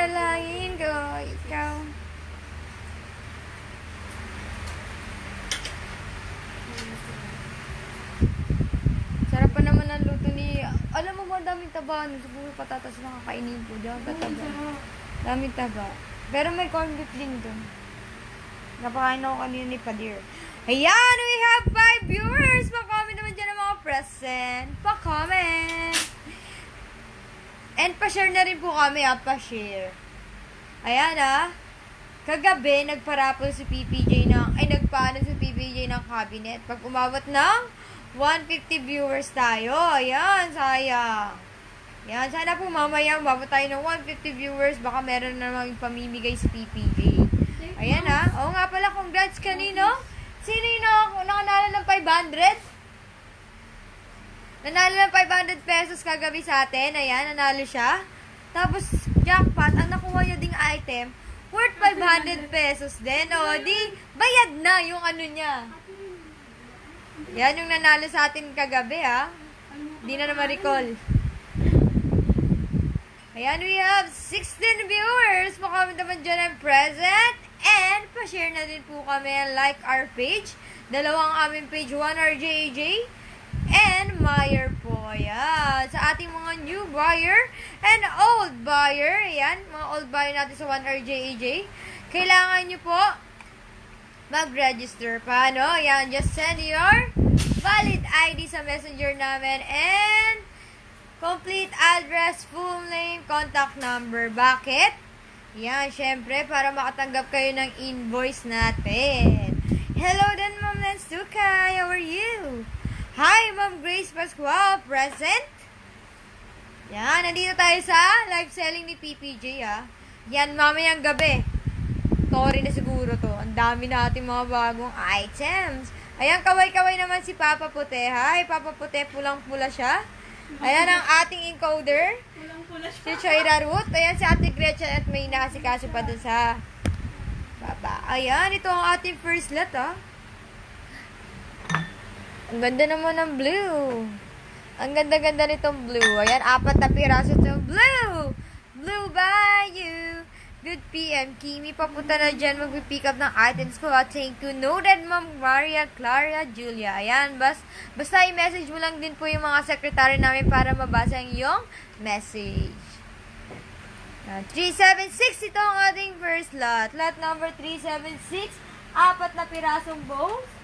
Dadalangin ko, ikaw. Sarap pa naman ang luto ni... Alam mo ba, daming taba. Siguro patatas na kakainin po dyan. Kataba. Daming taba. Pero may corn beef din doon. Napakain ako kanina ni Padir. Ayan! We have 5 viewers! Pa-comment naman dyan ang mga present. Pa-comment! And pa-share na rin po kami, pa-share. Ayan, Kagabi, nagparapol si PPJ ng... Ay, nagpaano si PPJ ng cabinet. Pag umabot ng 150 viewers tayo. Ayan, sayang. Ayan, sana po mamaya umabot tayo ng 150 viewers. Baka meron na namang pamimigay si PPJ. Ayan, Oo nga pala, congrats kanino? Sino yung nakanalo ng 500? Nanalo ng 500 pesos kagabi sa atin. Ayan, nanalo siya. Tapos, jackpot, ang nakuha niya ding item, worth 500 pesos din. O, di, bayad na yung ano niya. Yan yung nanalo sa atin kagabi, Di na recall. Ayan, we have 16 viewers. Makamit naman dyan ang present. And, pa-share na din po kami. Like our page. Dalawang aming page, 1RJAJ. And Meyer po. Ayan. Sa ating mga new buyer and old buyer. Ayan. Mga old buyer natin sa 1RJAJ. Kailangan nyo po mag-register pa, no? Ayan. Just send your valid ID sa messenger namin. And complete address, full name, contact number. Bakit? Ayan. Syempre, para makatanggap kayo ng invoice natin. Hello din, Ma'am Nansuka. How are you? Hi, Ma'am Grace Pascual, present? Yan, nandito tayo sa live selling ni PPJ, Yan, mamayang gabi. Tori na siguro to. Ang dami natin mga bagong items. Ayan, kaway-kaway naman si Papa Puti. Hi, Papa Puti, pulang-pula siya. Ayan ang ating encoder. Pulang-pula siya. Si Choyra Ruth. Ayan si Ate Gretchen at may nakasikaso pa dun sa baba. Ayan, ito ang ating first lot, Ang ganda naman ng blue. Ang ganda-ganda nitong blue. Ayan, 4 na piraso itong blue. Blue Bayou. Good PM. Kimi, papunta na dyan. Mag-pick up ng items ko. Thank you. Noted, Ma'am Maria Clara Julia. Ayan, basta i-message mo lang din po yung mga secretary namin para mabasa ang iyong message. 376. Ito ang ating first lot. Lot number 376. 4 na pirasong bowls.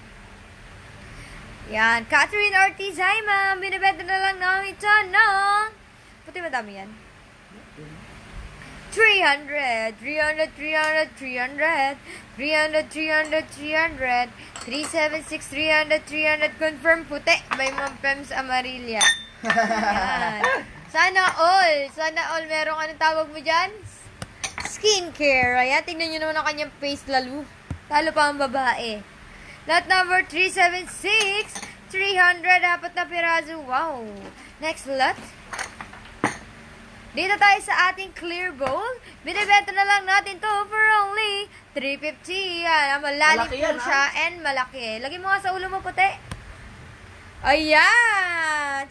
Yan. Catherine Ortiz, hi ma'am. Binibenta na lang namin ito ng... Puti madami yan. 300. 300, 300, 300. 300, 300, 300. 376, 300, 300. Confirm puti by Ma'am Pems Amarilla. Yan. Sana all. Sana all. Merong anong tawag mo dyan? Skincare. Ayan. Tingnan nyo naman ang kanyang face lalo. Talo pa ang babae. Lot number 376, 300, 4 na piraso. Wow. Next lot. Dito tayo sa ating clear bowl. Binibenta na lang natin to for only 350. Yan. Malalim po siya and malaki. Lagay mo nga sa ulo mo puti. Ayan.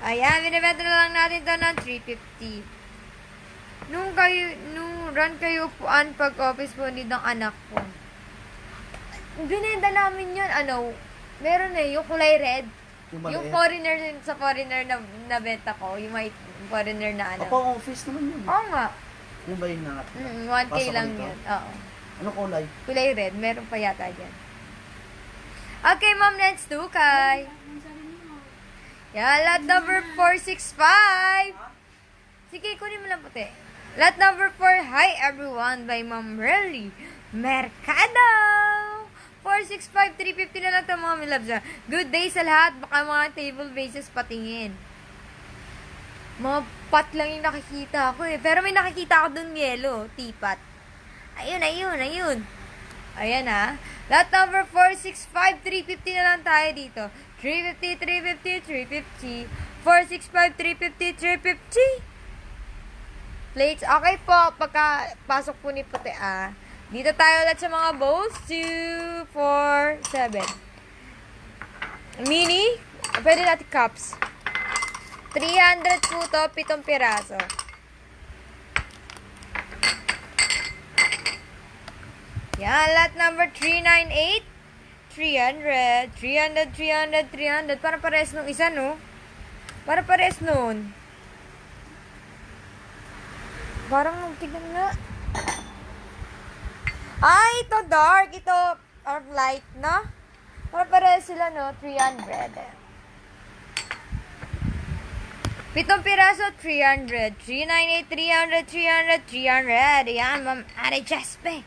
Ayan. Binibenta na lang natin to ng 350. Nung run kayo upuan pag office po ni ng anak ko. Binenta namin yun, meron yung kulay red. Yung foreigner, sa foreigner na benta ko, yung may foreigner na Papa office naman yun. Oo nga. Yung ba yung nangat? 1K lang yun. Oo. Ano kulay? Kulay red, meron pa yata dyan. Okay, ma'am, let's do kay. Lot number 465. Sige, kunin mo lang puti. Lot number 4, hi everyone, by Ma'am Relly Mercado. 465, 350 na lang ito mga milabs. Good day sa lahat. Baka mga table bases patingin. Mga pot lang yung nakikita ko Pero may nakikita ako dun yellow, teapot. Ayun. Ayan Lot number 465, 350 na lang tayo dito. 350, 350, 350. 465, 350, 350. Plates. Okay po, pagka-pasok po ni puti, Dito tayo ulit sa mga bowls. 2, 4, 7. Mini. Pwede natin cups. 300 po to, 7 piraso. Yan, lot number 398. 300. 300, 300, 300. Para pares nung isa, no? Para pares nun. Parang nung tignan nga. Ay, ito dark. Ito light, no? Para pares sila, no? 300. 7 piraso, 300. 398, 300, 300, 300. Yan, Ma'am Ate Jaspe.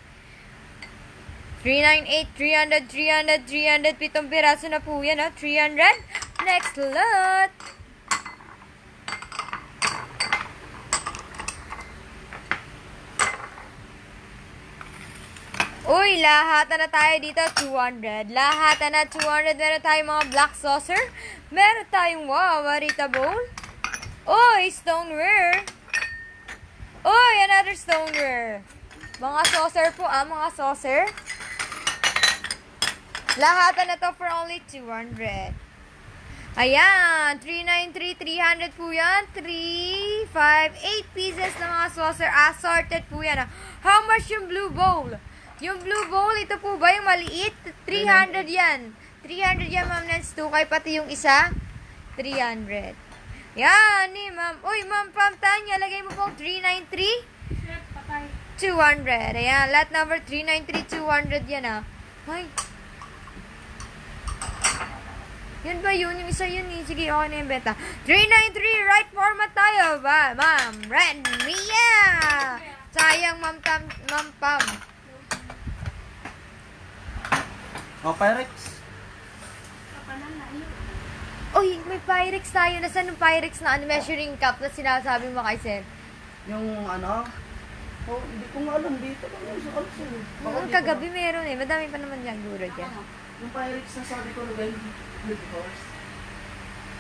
398, 300, 300, 300. 7 piraso na po yan, ha? 300. Next lot. Uy, lahatan na tayo dito, 200. Lahatan na 200. Meron tayong mga black saucer. Meron tayong Marita bowl. Uy, stoneware. Uy, another stoneware. Mga saucer po, mga saucer. Lahatan na to for only 200. Ayan, 393, 300 po yan. 3, 5, 8 pieces na mga saucer. Assorted po yan. How much yung blue bowl? Yung blue bowl, ito po ba yung maliit? 300 yan. 300 yan, Ma'am Nance. 2K pati yung isa. 300. Yan, Ma'am. Uy, Ma'am Pam Tanya, lagay mo pong 393. 200. Ayan, lot number 393, 200 yan, ha. Ay. Yun ba yun? Yung isa yun, eh. Sige, okay na yung beta. 393, right format tayo ba? Ma'am, Red Mia. Sayang, Ma'am Pam. O, Pyrex. Uy, may Pyrex tayo. Nasaan yung Pyrex na measuring cup na sinasabi mo kay Sir? Yung ano? Oh, hindi ko nga alam dito. Ano sa kalsel? Kagabi meron eh. Madami pa naman dyan guro dyan. Yung Pyrex na sabi ko na ganyan.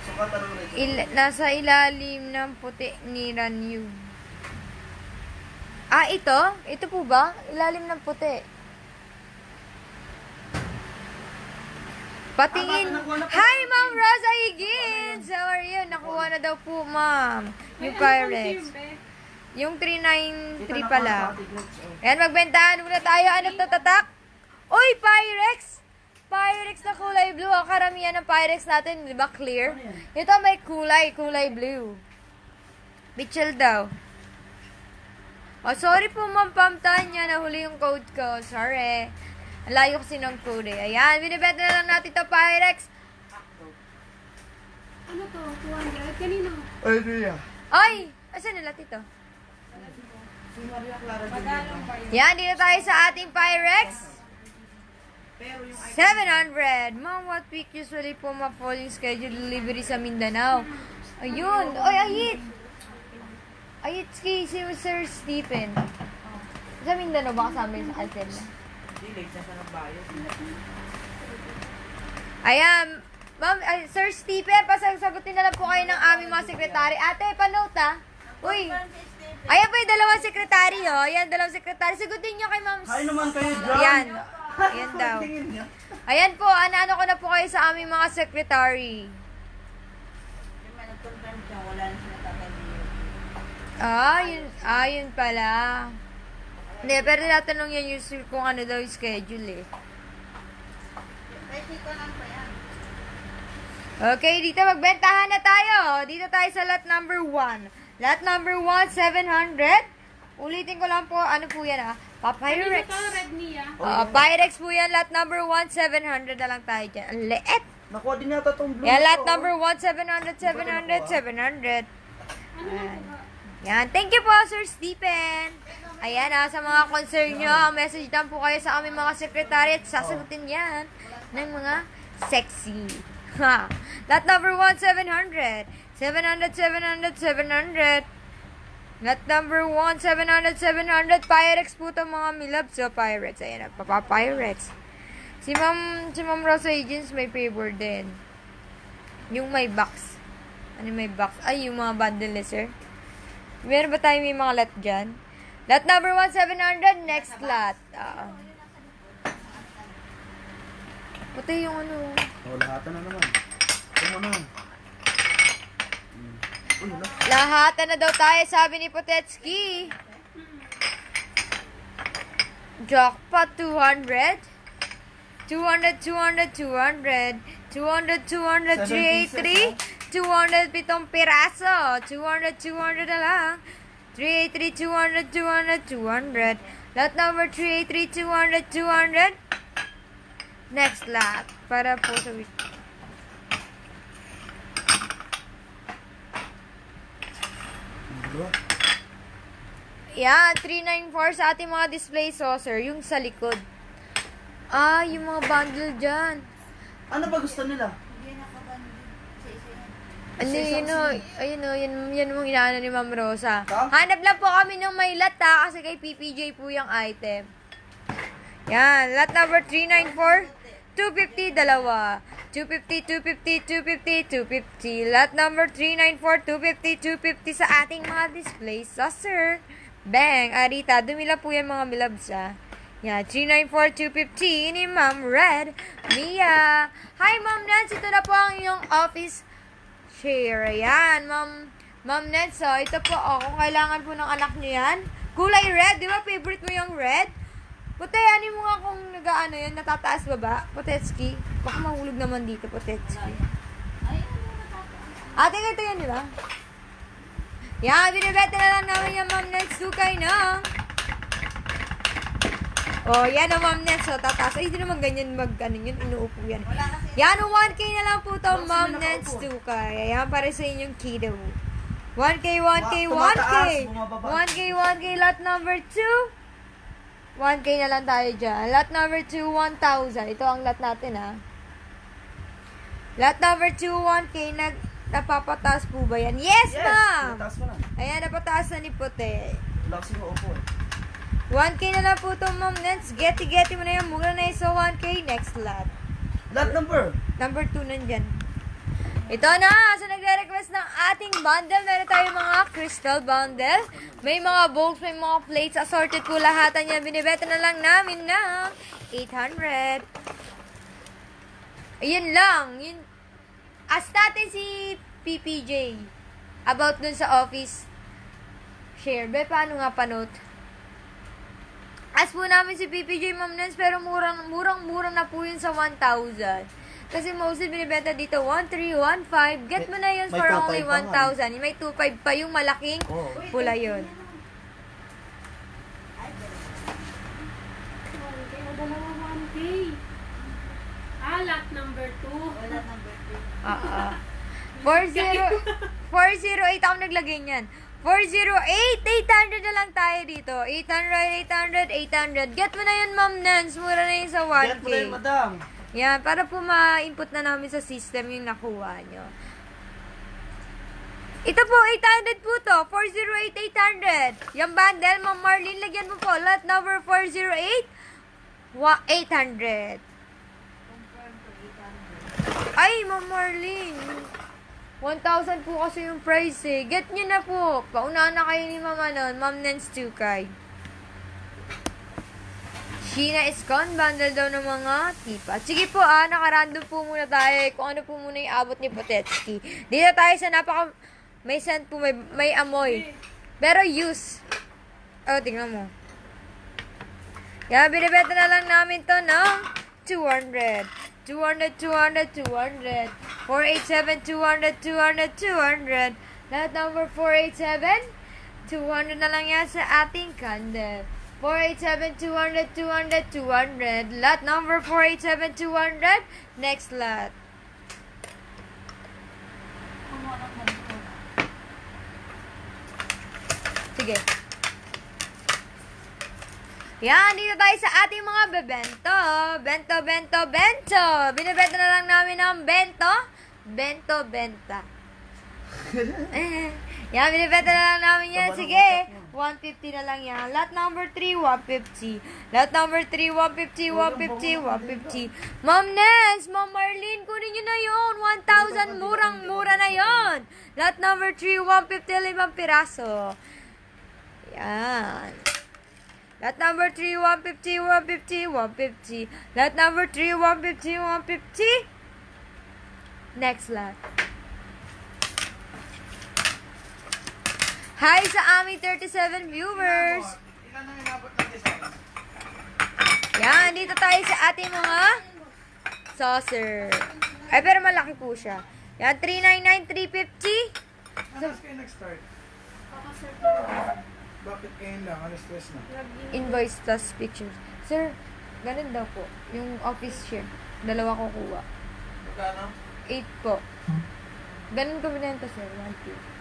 So, katanong rin. Nasa ilalim ng puti ni Ranyu. Ah, ito? Ito po ba? Ilalim ng puti. Patingin. Hi, Ma'am Rosa Higgins! How are you? Nakuha na daw po, Ma'am. Yung Pyrex. Yung 393 pala. Ayan, magbentahan muna tayo. Ano tatak? Uy, Pyrex! Pyrex na kulay blue. Ang karamihan ng Pyrex natin, di ba, clear? Ito may kulay blue. Bichel daw. Oh, sorry po, Ma'am Pam Tanya. Nahuli yung code ko. Sorry. Ang layo kasi ng code eh. Ayan, binibenta na lang natin ito, Pyrex. Ano to? 200? Kanino? Ay, Ria. Ay! Asan nila ito? Si Maria Clara. Yan, dito tayo sa ating Pyrex. 700. Ma'am, what week usually po ma-falling schedule delivery sa Mindanao? Ayun. Oy, ayit. Ayit si Sir Stephen. Sa Mindanao ba kasama yun sa Alten na? Ayan. Ma'am, Sir Stephen, pasagutin na lang po kayo ng aming mga sekretary. Ate, panote ha? Uy. Ayan po yung dalawang sekretary, oh. Ayan, dalawang sekretary. Sagutin nyo kay Ma'am. Hi naman kayo dyan. Ayan. Ayan daw. Ayan po, ano ko na po kayo sa aming mga secretary. Yun pala. Hindi, pero natanong yan yung kung ano daw yung schedule eh. Okay, dito magbentahan na tayo. Dito tayo sa lot number 1. Lot number 1, 700. Ulitin ko lang po, ano po yan Pyrex. Red Mia. Pyrex po yan, lot number 1, 700 na lang tayo dyan. Ang leet. Nakuha din yata itong blue. Yan, lot number 1, 700, 700, 700. Yan. Thank you po, Sir Stephen. Ayan sa mga concern nyo, message lang po kayo sa aming mga secretary at sasagutin yan ng mga sexy. Lot number 1, 700. 700, 700, 700. Lot number 1, 700, 700. Pyrex po ito mga milabs. So, Pyrex. Ayan, Pyrex. Si Ma'am Rosa Higgins may favor din. Yung may box. Ano may box? Ay, yung mga bundle, sir. Meron ba tayo may mga lot dyan? Lot number 1, 700. Next lot. Puti yung ano. Oh, lahatan na naman. Ito mo na. Uy, no? Lahat na daw tayo, sabi ni Potetsky. Jackpot 200. 200, 200, 200. 200, 200, 383. 200 pitong piraso. 200, 200 na lang. 383, 200, 200, 200. Lot number 383, 200, 200. Next lot. Para po sa yan, 394 sa ating mga display saucer. Yung sa likod. Ah, yung mga bundle dyan. Ano ba gusto nila? Ano, yun o, ayun o, yan mong inaano ni Ma'am Rosa. Ha? Hanap lang po kami ng may lot ha, kasi kay PPJ po yung item. Yan, lot number 394, 250, dalawa. 250, 250, 250, 250. Lot number 394, 250, 250 sa ating mga display saucer. Bang! Arita, dumila po yan mga milabs ha. Yan, 394, 250 ni Ma'am Red Mia. Hi Ma'am Nancy, ito na po ang inyong office share. Ayan, Ma'am Nancy, ito po, kung kailangan po ng anak nyo yan. Kulay red, di ba? Favorite mo yung red? Puti, ano mo nga kung nag-ano yan, natataas baba? Potetsky. Baka mahulog naman dito, Potetsky. Ate, ito yan, di ba? Yan, binibenta na lang namin yung Ma'am Nancy Sukay na. Oh, yan ang Ma'am Nets. So, tataas. Ay, hindi naman ganyan ano yun. Inuupo yan. Yan, 1K na lang po to, Ma'am Nets 2K. Ayan, para sa inyong kiddo. 1K, 1K, 1K. 1K, 1K, lot number 2. 1K na lang tayo dyan. Lot number 2, 1,000. Ito ang lot natin, ha. Lot number 2, 1K. Napapataas po ba yan? Yes, ma'am! Mataas mo na. Ayan, napataas na ni Puti. Relax mo, upo. 1K na lang po ito, Ma'am Nets. Getty mo na yan. Mura na yung 1K. Next lot. Lot number. Number 2 nandyan. Ito na. So, nagre-request ng ating bundle. Meron tayo mga crystal bundle. May mga bowls, may mga plates. Assorted po lahatan yan. Binibenta na lang namin ng 800. Ayun lang. Yun. Ask natin si PPJ about dun sa office share. Be, paano nga panote? Ask po namin si PPJ Ma'am Nance, pero murang na po yun sa 1,000. Kasi mostly binibenta dito 1,315. Get mo na yun May for 2,500 only pa nga. 1,000. May 2,500 pa yung malaking pula yun. Kaya dalawa 1K. Lot number 2. Oo. 408 ako naglagay niyan. 408, 800 na lang tayo dito. 800, 800, 800. Get mo na yun, Ma'am Nance. Mura na yun sa 1K. Get mo na yun, madam. Yan, para po ma-input na namin sa system yung nakuha nyo. Ito po, 800 po to. 408, 800. Yung bundle, Ma'am Marlene, lagyan mo po. Lot number 408, 800. Ay, Ma'am Marlene. 1,000 po kasi yung price eh. Get nyo na po. Paunahan na kayo ni Mama nun. Ma'am Nance Tukay. Sheena Escon, bundle daw ng mga tipa. Sige po nakarandom po muna tayo kung ano po muna yung abot ni Potetsky. Dito tayo sa may scent po, may amoy. Pero use. Oh, tingnan mo. Yan, binibenta na lang namin to ng 200. 200, 200, 200. 487, 200, 200, 200. Lahat number 487. 200 na lang yan sa ating candle. 487, 200, 200, 200. Lot number 487, 200. Next lot. Sige. Yan, dito tayo sa ating mga bebento. Bento. Binibenta na lang namin ng bento. Benta. Yan, binibenta na lang namin yan. Sige, 150 na lang yan. Lot number 3, 150. Lot number 3, 150, 150, 150. Ma'am Nance, Ma'am Marlene, kunin nyo na yun. 1,000, murang-mura na yun. Lot number 3, 150, 5 piraso. Yan. Lot number 3, 150, 150, 150. Lot number 3, 150, 150. Next lot. Hi sa aming 37 viewers. Ilan ang inabot ng design? Yan, dito tayo sa ating mga saucer. Ay, pero malaki po siya. Yan, 399, 350. Saan kayo nag-start? Kakasir Bakit kayo lang? Ano stress na? Invoice plus pictures. Sir, ganun daw po. Yung office share. Dalawa ko kuha. Magkano? 8 po. Ganun ko binenta, sir. 1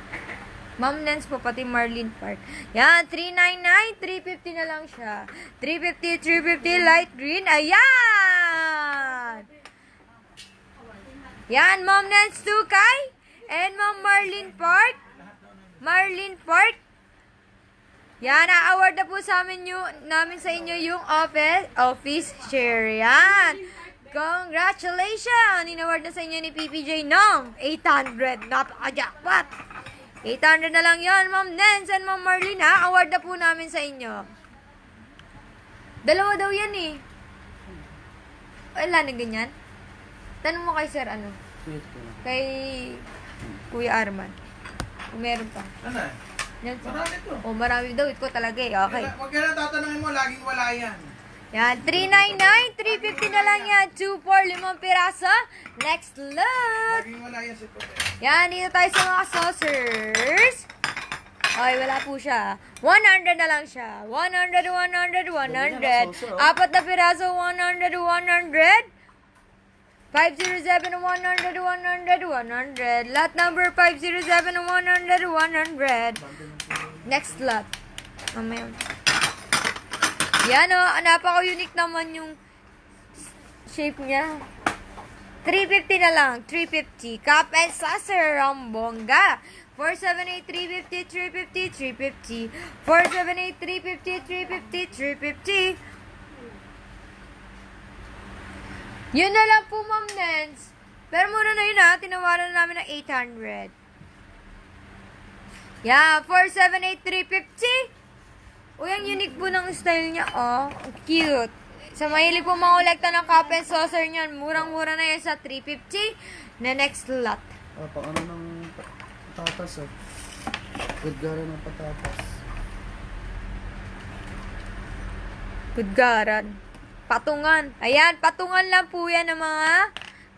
Ma'am Nance po, pati Marlene Park. Yan, 399, 350 na lang siya. 350, 350, light green. Ayan! Yan, Ma'am Nance Tukay. And Ma'am Marlene Park. Marlene Park. Yan, na-award na po sa amin namin sa inyo yung office share. Yan. Congratulations! Inaward na sa inyo ni PPJ ng 800. Napaka-jackpot. 800 na lang yon, Ma'am Nance and Ma'am Marlene, ha? Award na po namin sa inyo. Dalawa daw yan, eh. Wala na ganyan. Tanong mo kay Sir, ano? Kay Kuya Arman. Kung meron pa. Ano? Yan, sir. Marami to. Oh, marami daw. Ito talaga, eh. Okay. Huwag ka na tatanungin mo, laging wala yan. Yan, 399, 350 na lang yan. 2 for 5 piraso. Next look. Laging wala yan si Puti. Yan, dito tayo sa mga saucers. Okay, wala po siya. 100 na lang siya. 100, 100, 100. Apat na piraso, 100, 100. 507, 100, 100, 100. Lot number 507, 100, 100. Next lot. Mamaya. Yan o, napaka-unique naman yung shape niya. 350 na lang, 350. Cup and saucer, ang bongga. 478, 350, 350, 350. 478, 350, 350, 350. Yun na lang po, Ma'am Nance. Pero muna na yun, ha. Tinawaran na namin ng 800. Yeah, 478, 350. Uy, ang unique po ng style niya, oh. Ang cute. Sa mahilig po makolekta ng cup and saucer niyan, murang-mura na yan sa 350 na next lot. Paano ng patatas, oh. Gudgara ng patatas. Gudgaran. Patungan. Ayan, patungan lang po yan ng mga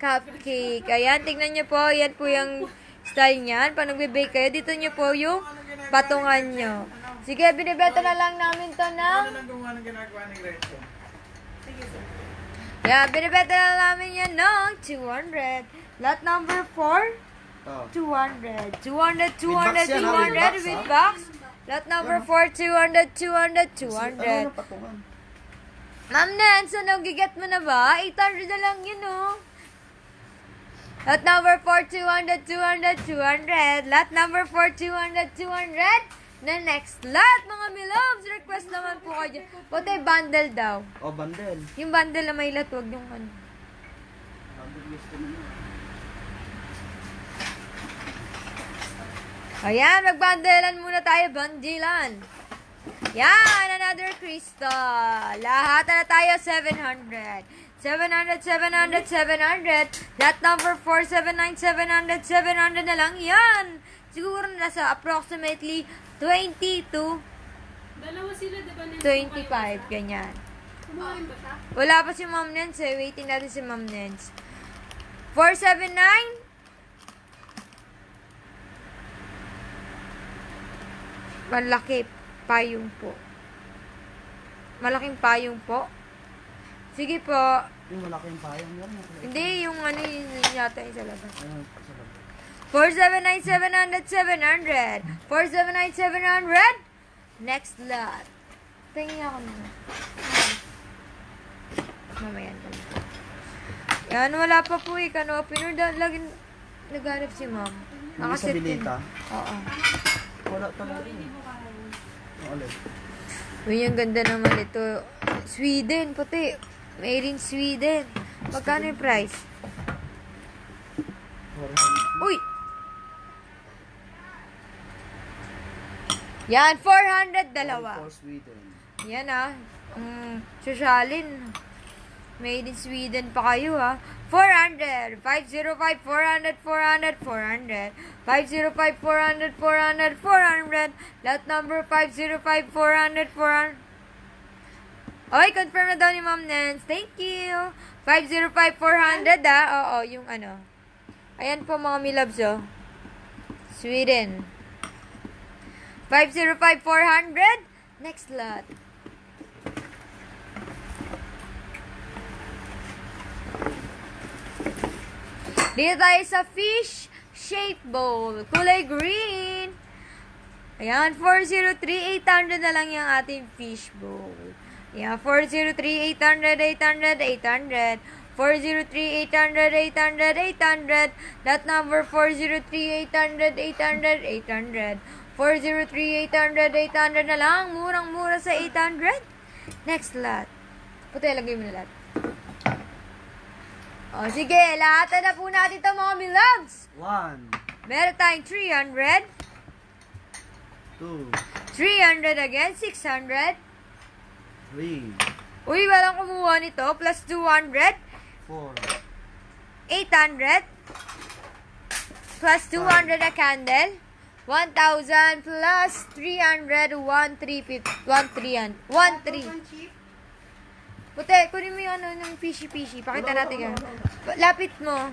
cupcake. Ayan, tignan nyo po. Yan po yung style niyan. Pag nagbe-bake kayo, dito nyo po yung patungan nyo. Sige, binibenta na lang namin to ng... Ano nang gumawa ng ginagawa ni Gretchen? Yeah, binibenta na namin yan ng 200. Lot number 4, Oh. 200. 200, 200, With box yan, ha? 200 With box, with ha? box. Lot number 4, 200, 200, Ano 200. patungan? Ma'am Nance, ano, giget mo na ba? 800 na lang yun, oh. Lot number 4, 200, 200, 200. Lot number 4, 200, 200. Na next lot, mga miloves. Request naman po kayo. Puti, bundle daw. Oh, bandel. Yung bundle na may lot, wag yung ano. Bandel gusto mo na. Ayan, magbundelan muna tayo, bandilan. Yan, another crystal. Lahat na tayo, 700. 700, 700, 700. Lot number 479, 700, 700 na lang yan. Siguro nasa approximately 22, Dalawa sila, di ba? 25, ganyan. Kumain ba siya? Wala pa si Ma'am Nance, eh. Waiting natin si Ma'am Nance. 479. Malaki payong po. Malaking payong po. Sige po. Yung malaking payang yan. Hindi, yung ano yun yata yung sa labas. Ayun, sa labas. 479, 700, 700. 479, 700. Next lot. Tingin ako na. Mamaya na. Yan, wala pa po eh. Canopy. Lagi naghanap si ma'am. Yung sa Bilita? Oo. Wala talaga yun. Ang alin? Uy, ang ganda naman ito. Sweden, puti. Made in Sweden. Magkano yung price? Uy! Yan, 400 dalawa. For Sweden. Yan ah. Sosyalin. Made in Sweden pa kayo, ha? 400. 505, 400, 400, 400. 505, 400, 400, 400. Lot number 505, 400, 400. Okay, confirm na daw ni Ma'am Nance. Thank you. 505, 400, ha? Oo, yung ano. Ayan po, mga milabs, oh. Sweden. 505, 400. Next lot. Dito tayo sa fish shape bowl. Kulay green. Ayan, 403, 800 na lang yung ating fish bowl. Ayan, 403, 800, 800, 800. 403, 800, 800, 800. That number 403, 800, 800, 800. 403, 800, 800 na lang. Murang-mura sa 800. Next lot. Puti, lagay mo na lahat. O, sige. Lahatan na po natin ito, mga miloves. 1, Meron tayong 300. 2, 300 again. 600. 3, Uy, walang kumuha nito. Plus 200. 4, 800. Plus 200 a candle. 1,000 plus 300. 1,350. 1,300. Puti, kunin mo yung ano, ng fishy-fishy. Pakita natin yan. Lapit mo.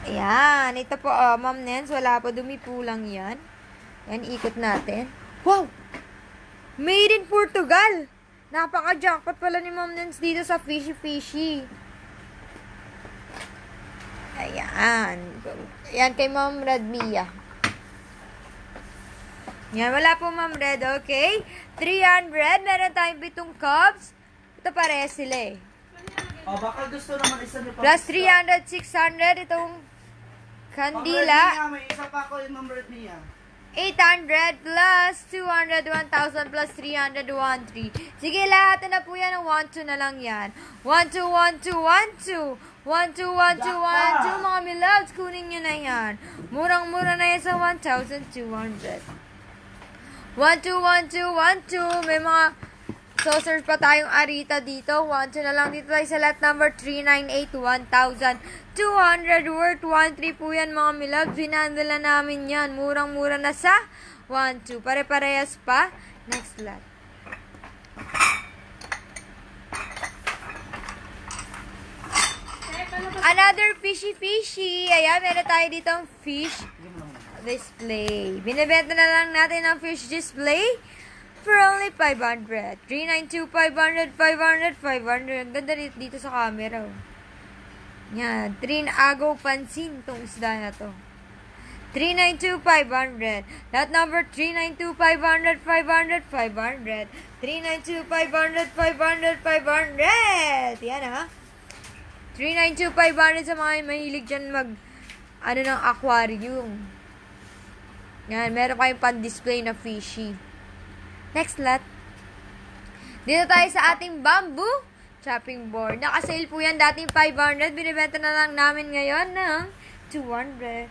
Ayan. Ito po, Ma'am Nens. Wala pa. Dumi po lang yan. Ayan, ikot natin. Wow! Made in Portugal! Napaka-jackpot pala ni Ma'am Nens dito sa fishy-fishy. Ayan. Ayan kay Ma'am Red Mia. Yan, wala po Ma'am Red, okay? 300, meron tayong bitong cups. Ito pares sila eh. oh, baka gusto naman isa niyo pa. Plus 300, 600, itong kandila. May isa pa ako yung Ma'am Red Mia. 800 plus 200, 1,000 plus 300, 1,300. Sige, lahat na po yan ng 1,2 na lang yan. 1,2, 1,2, 1,2. 1,2, 1,2, 1,2. Mga miloves, kunin nyo na yan. Murang-mura na yan sa 1,200. 1, 2, 1, 2, 1, 2. May mga saucers pa tayong arita dito. 1, 2 na lang dito tayo sa lot number 398. 1,200 worth 1,3 po yan mga milog. Binandala namin yan. Murang-mura na sa 1, 2. Pare-parehas pa. Next lot. Another fishy-fishy. Ayan, meron tayo ditong fish display. Binibenta na lang natin ang fish display for only 500. 392, 500, 500, 500. Ang ganda dito sa camera. Oh. Yan. Trinagaw pansin tong isda na to. 392, 500. That number 392, 500, 500, 500. 392, 500, 500, 500. Yan ha. 392, 500 sa mga mahilig dyan mag ng aquarium. Yan, meron kayong pan-display na fishy. Next lot. Dito tayo sa ating bamboo chopping board. Nakasale po yan dating 500. Binibenta na lang namin ngayon ng 200.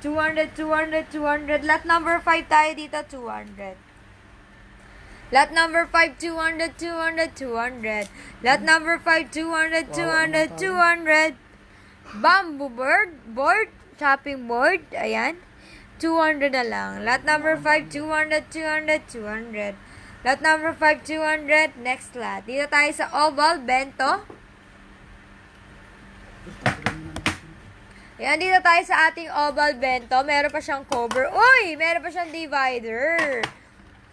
200, 200, 200. Lot number 5 tayo dito, 200. Lot number 5, 200, 200, 200. Lot number 5, 200, 200, 200. Bamboo board, chopping board. Ayan. 200 na lang. Lot number 5, 200, 200, 200. Lot number 5, 200. Next lot. Dito tayo sa oval bento. Ayan, dito tayo sa ating oval bento. Meron pa siyang cover. Uy! Meron pa siyang divider.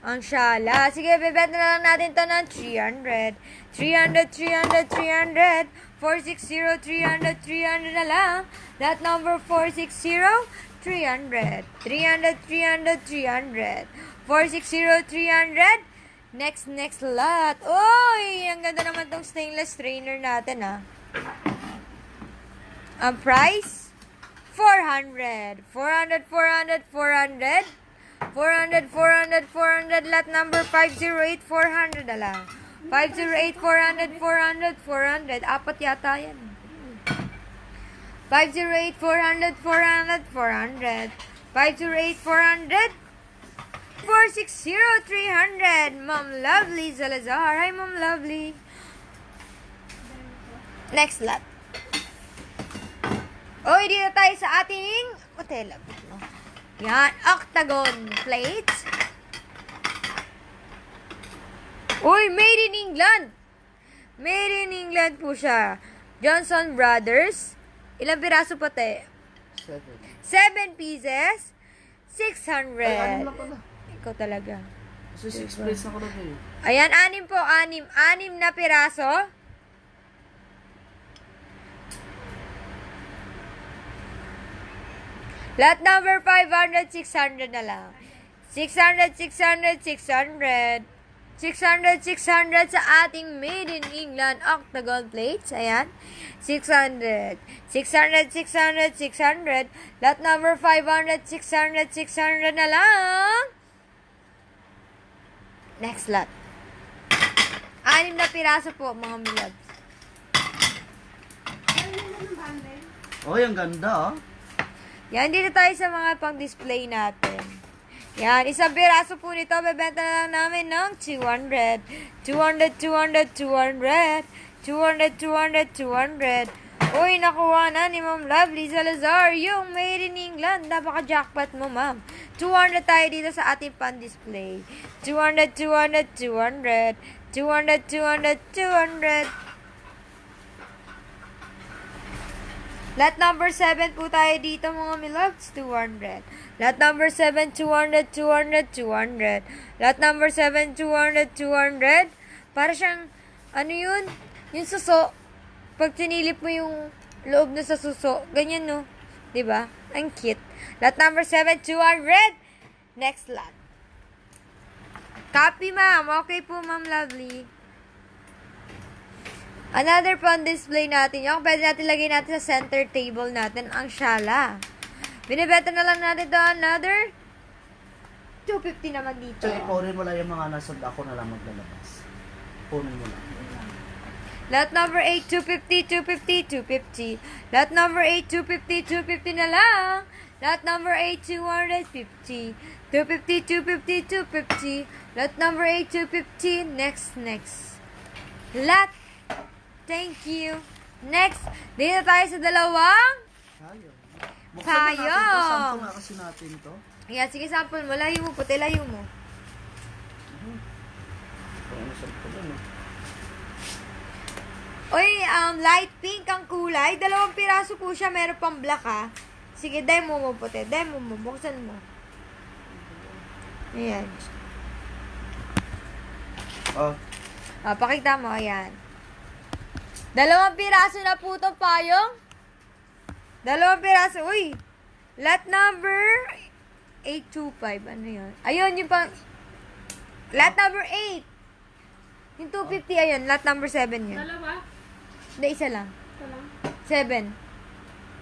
Ang syala. Sige, bibenta na lang natin to ng 300. 300, 300, 300. 460, 300, 300 na lang. Lot number 460, 300. 300, 300, 300. 460, 300. Next lot. Uy! Ang ganda naman tong stainless strainer natin, ha. Ang price? 400. 400, 400, 400. 400, 400, 400. Lot number 508, 400 na lang. 508, 400, 400, 400. Apat yata yan. 508, 400, 400, 400. 508, 400. 460-300. Ma'am Lovely Salazar. Hi, Ma'am Lovely. Next lot. Oy, dito tayo sa ating hotel. Yan, octagon plates. Uy, made in England. Made in England po siya. Johnson Brothers. Ilang piraso pa, te? 7 pieces. 600. Ay, 6 lang pala. Ikaw talaga. Kasi 6 plates na ko lang eh. Ayan, 6 po, 6. 6 na piraso. Lot number 500, 600 na lang. 600, 600, 600. 600, 600 sa ating Made in England octagon plates. Ayan. 600. 600, 600, 600. Lot number 500, 600, 600 na lang. Next lot. 6 na piraso po, mga milabs. Oh, yung ganda oh. Yan, dito tayo sa mga pang-display natin. Yan, isang piraso po nito, bebenta na lang namin ng 200. 200, 200, 200. 200, 200, 200. Uy, nakuha na ni Ma'am Lovely Salazar yung Made in England. Napaka-jackpot mo, ma'am. 200 tayo dito sa ating pan-display. 200, 200, 200. 200, 200, 200. Lot number 7 po tayo dito, mga miloves, 200. Lot number 7, 200, 200, 200. Lot number 7, 200, 200. Para siyang, ano yun? Yung suso. Pag sinilip mo yung loob na sa suso, ganyan no? Diba? Ang cute. Lot number 7, 200. Next lot. Copy, ma'am. Okay po, Ma'am Lovely. Another fun display natin. Yung pwede natin lagay natin sa center table natin, ang shala. Binibenta na lang natin ito another 250 naman dito. So, kunin mo lang yung mga nasa ako na lang maglalabas. Kunin mo lang. Lot number 8, 250, 250, 250. Lot number 8, 250, 250 na lang. Lot number 8, 250. 250, 250, 250. Lot number 8, 250. Next. Lot. Thank you. Next. Dito tayo sa dalawang. Tayo. Tayo. Sample nga kasi natin to. Yeah, sige, sample mo. Layo mo, puti, layo mo. Ano sample ano? Uy, light pink ang kulay. 2 piraso po siya. Meron pang black, ha. Sige, demo mo, puti. Demo mo. Buksan mo. Ayan. Oh. Pakita mo. Ayan. 2 piraso na po itong payong. 2 piraso. Uy. Lot number 825. Ano yun? Ayun, yung pang... Lot number 8. Yung 250, ayun. Lot number 7 yun. Dalawa? Hindi, isa lang. Ito lang. 7.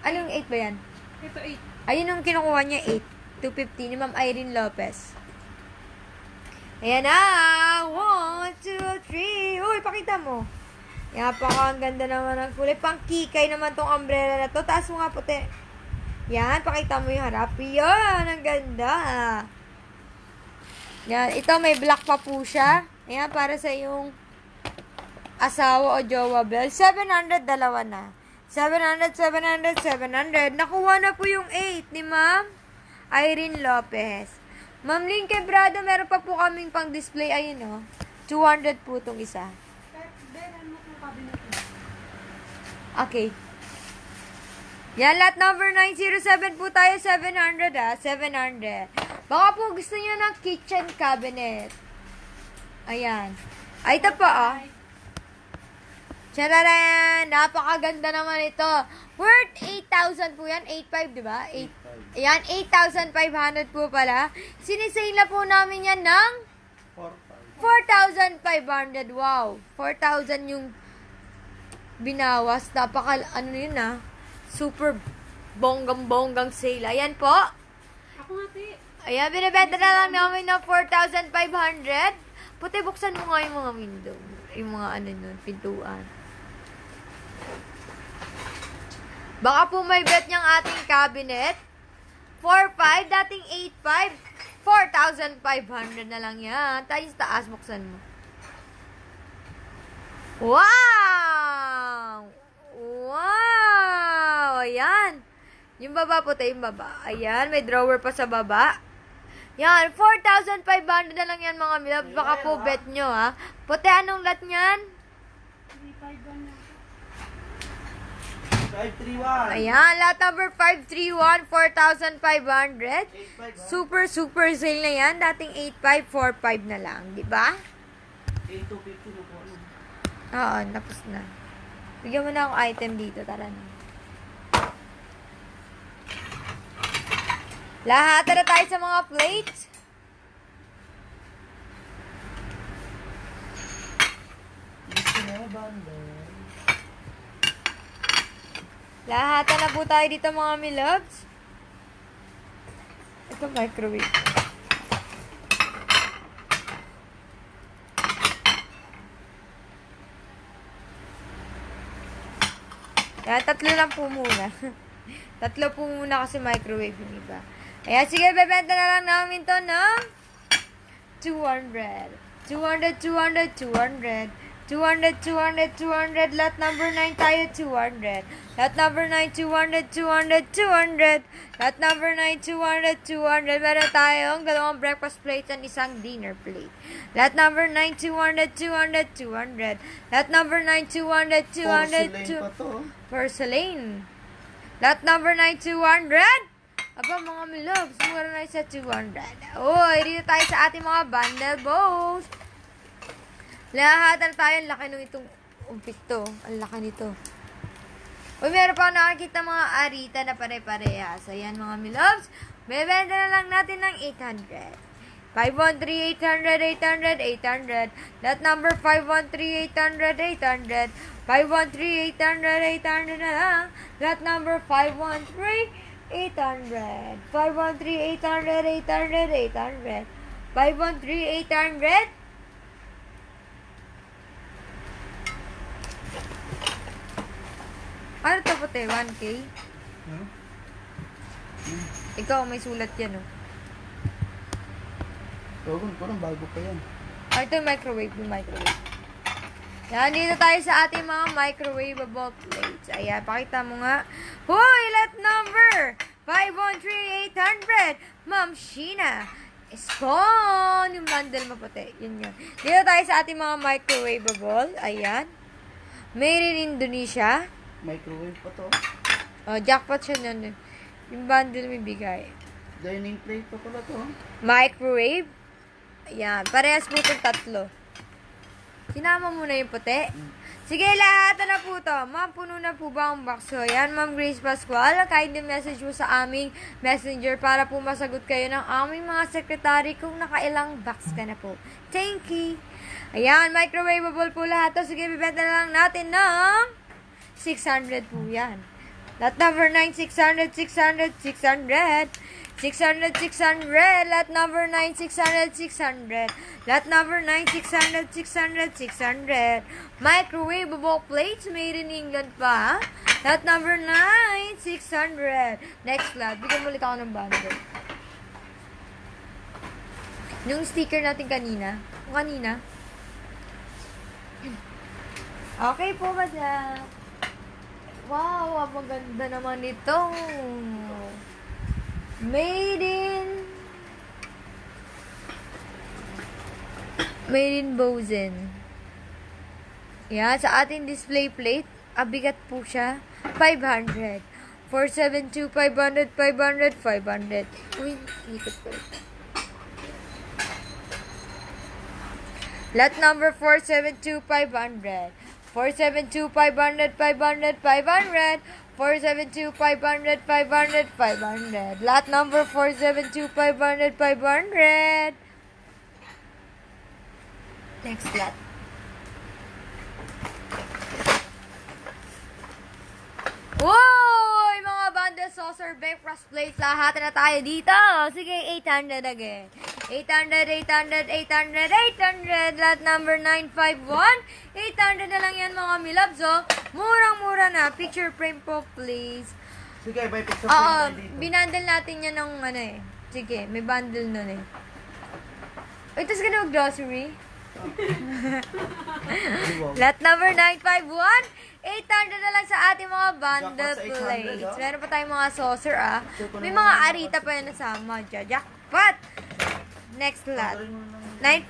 Anong 8 ba yan? Ito 8. Ayun yung kinukuha niya, 8. 250 ni Ma'am Irene Lopez. Ayan na. 1, 2, 3. Uy, pakita mo. Yan, ang ganda naman ng kulay. Pang kikay naman tong umbrella na to. Taas mo nga puti. Yan, pakita mo yung harap. Yan, ang ganda. Yan, ito may black pa po siya. Ayan, para sa yung asawa o jowa bell. 700, dalawa na. 700, 700, 700. Nakuha na po yung 8 ni Ma'am Irene Lopez. Ma'am Lynn Quebrado, meron pa po kaming pang display. Ayun o. 200 po itong isa. Okay. Yan, lot number 907 po tayo. 700 ha. 700. Baka po gusto niyo ng kitchen cabinet. Ayan. Ay, ito po ah. Tararan! Napakaganda naman ito. Worth 8,000 po yan. 8,500, di ba? 8. Ayan, 8,500 po pala. Sinisale na po namin yan ng 4,500. Wow. 4,000 yung binawas. Ano yun ah. Super bonggang-bonggang sale. Ayan po. Ako nga, te. Ayan, binibenta na lang namin ng 4,500. Puti, buksan mo nga yung mga window. Yung mga ano nun, pintuan. Baka po may bet niyang ating cabinet. 4,500, dating 8,500. 4,500 na lang yan. Tayo sa taas, buksan mo. Wow! Wow! Ayan. Yung baba puti, yung baba. Ayan, may drawer pa sa baba. Yan, 4,500 na lang yan mga milab. Baka po bet nyo ha. Puti, anong lot nyan? 531. Ayan, lot number 531, 4,500. 85 ha? Super sale na yan. Dating 8,545 na lang, di ba? 8250 na po. Ano? Oo, tapos na. Bigyan mo na akong item dito, tara na. Lahat na tayo sa mga plates. Gusto na banda. Lahat na po tayo dito mga milobs. Ito microwave. Yan, tatlo lang po muna. Tatlo po muna kasi microwave yung iba. Ayan, sige, bebenta na lang namin to ng 200. 200, 200, 200. 200, 200, 200. Lot number 9 tayo, 200. Lot number 9, 200, 200, 200. Lot number 9, 200, 200. Meron tayong dalawang breakfast plate at isang dinner plate. Lot number 9, 200, 200, 200. Lot number 9, 200, 200, Porcelain pa to. Porcelain. Lot number 9, 200. Aba, mga milobs, mura na sa 200. Uy, dito tayo sa ating mga bundle bows. Lahat na tayo, ang laki nung itong umpik to. Ang laki nito. Uy, meron pa ako nakakita mga arita na pare-parehas. Ayan, mga milobs. Bebenta na lang natin ng 800. 513, 800, 800, 800. Lot number 513, 800, 800. 513, 800, 800 na lang. Lot number 513, 800. 513, 800, 800, 800. 513, 800. Ano to puti? 1K? Huh? Ikaw, may sulat yan, oh. Tawag ko lang, bago pa yan. Ah, ito yung microwave, Yan, dito tayo sa ating mga microwavable plates. Ayan, pakita mo nga. Hoy, lot number 513-800. Ma'am Sheena. Iskon. Yung bundle mo puti. Yun yun. Dito tayo sa ating mga microwavable. Ayan. Made in Indonesia. Microwave pa to. Oh, jackpot siya nun. Yung bundle may bigay. Dining plate pa pala to. Microwave. Ayan. Parehas po itong tatlo. Sinama mo na yung puti. Sige, lahat na po to. Ma'am, puno na po ba ang box ko? Yan, Ma'am Grace Pascual. Kindly message mo sa aming messenger para po masagot kayo ng aming mga sekretary kung nakailang box ka na po. Thank you. Ayan, microwavable po lahat to. Sige, bibenta na lang natin ng 600 po yan. Lot number 9, 600, 600, 600. 600, 600. Lot number 9, 600, 600. Lot number 9, 600, 600, 600. Microwavable plates made in England pa. Lot number 9, 600. Next lot. Bigyan mo ulit ako ng bundle. Yung sticker natin kanina. Kanina. Okay po, madam. Wow, ang maganda naman ito. Made in Bozen. Yan, sa ating display plate, abigat po siya, 500. 472, 500, 500, 500. Uy, ikot ko. Lot number 472, 500. 472, 500, 500, 500. 472, 500, 500, 500. Lot number 472, 500, 500. Next lot. Uy! Mga bundle saucer, breakfast plates, lahat na tayo dito. Sige, 800 again. 800, 800, 800, 800. Lot number 951. 800 na lang yan mga milabs, oh. Murang-mura na. Picture frame po, please. Sige, may picture Oo, tayo dito. binandal natin yan ng ano eh. Sige, may bundle nun eh. Uy, tapos ka na mag-grocery? Ay, wow. Lot number 951. 800 na lang sa ating mga bundle Jackpot sa 800, plates. ah. Meron pa tayong mga saucer, ah. Sure ko May naman mga yung arita pa yun nasama dyan. Jackpot! Next lot. Tanggalin mo lang.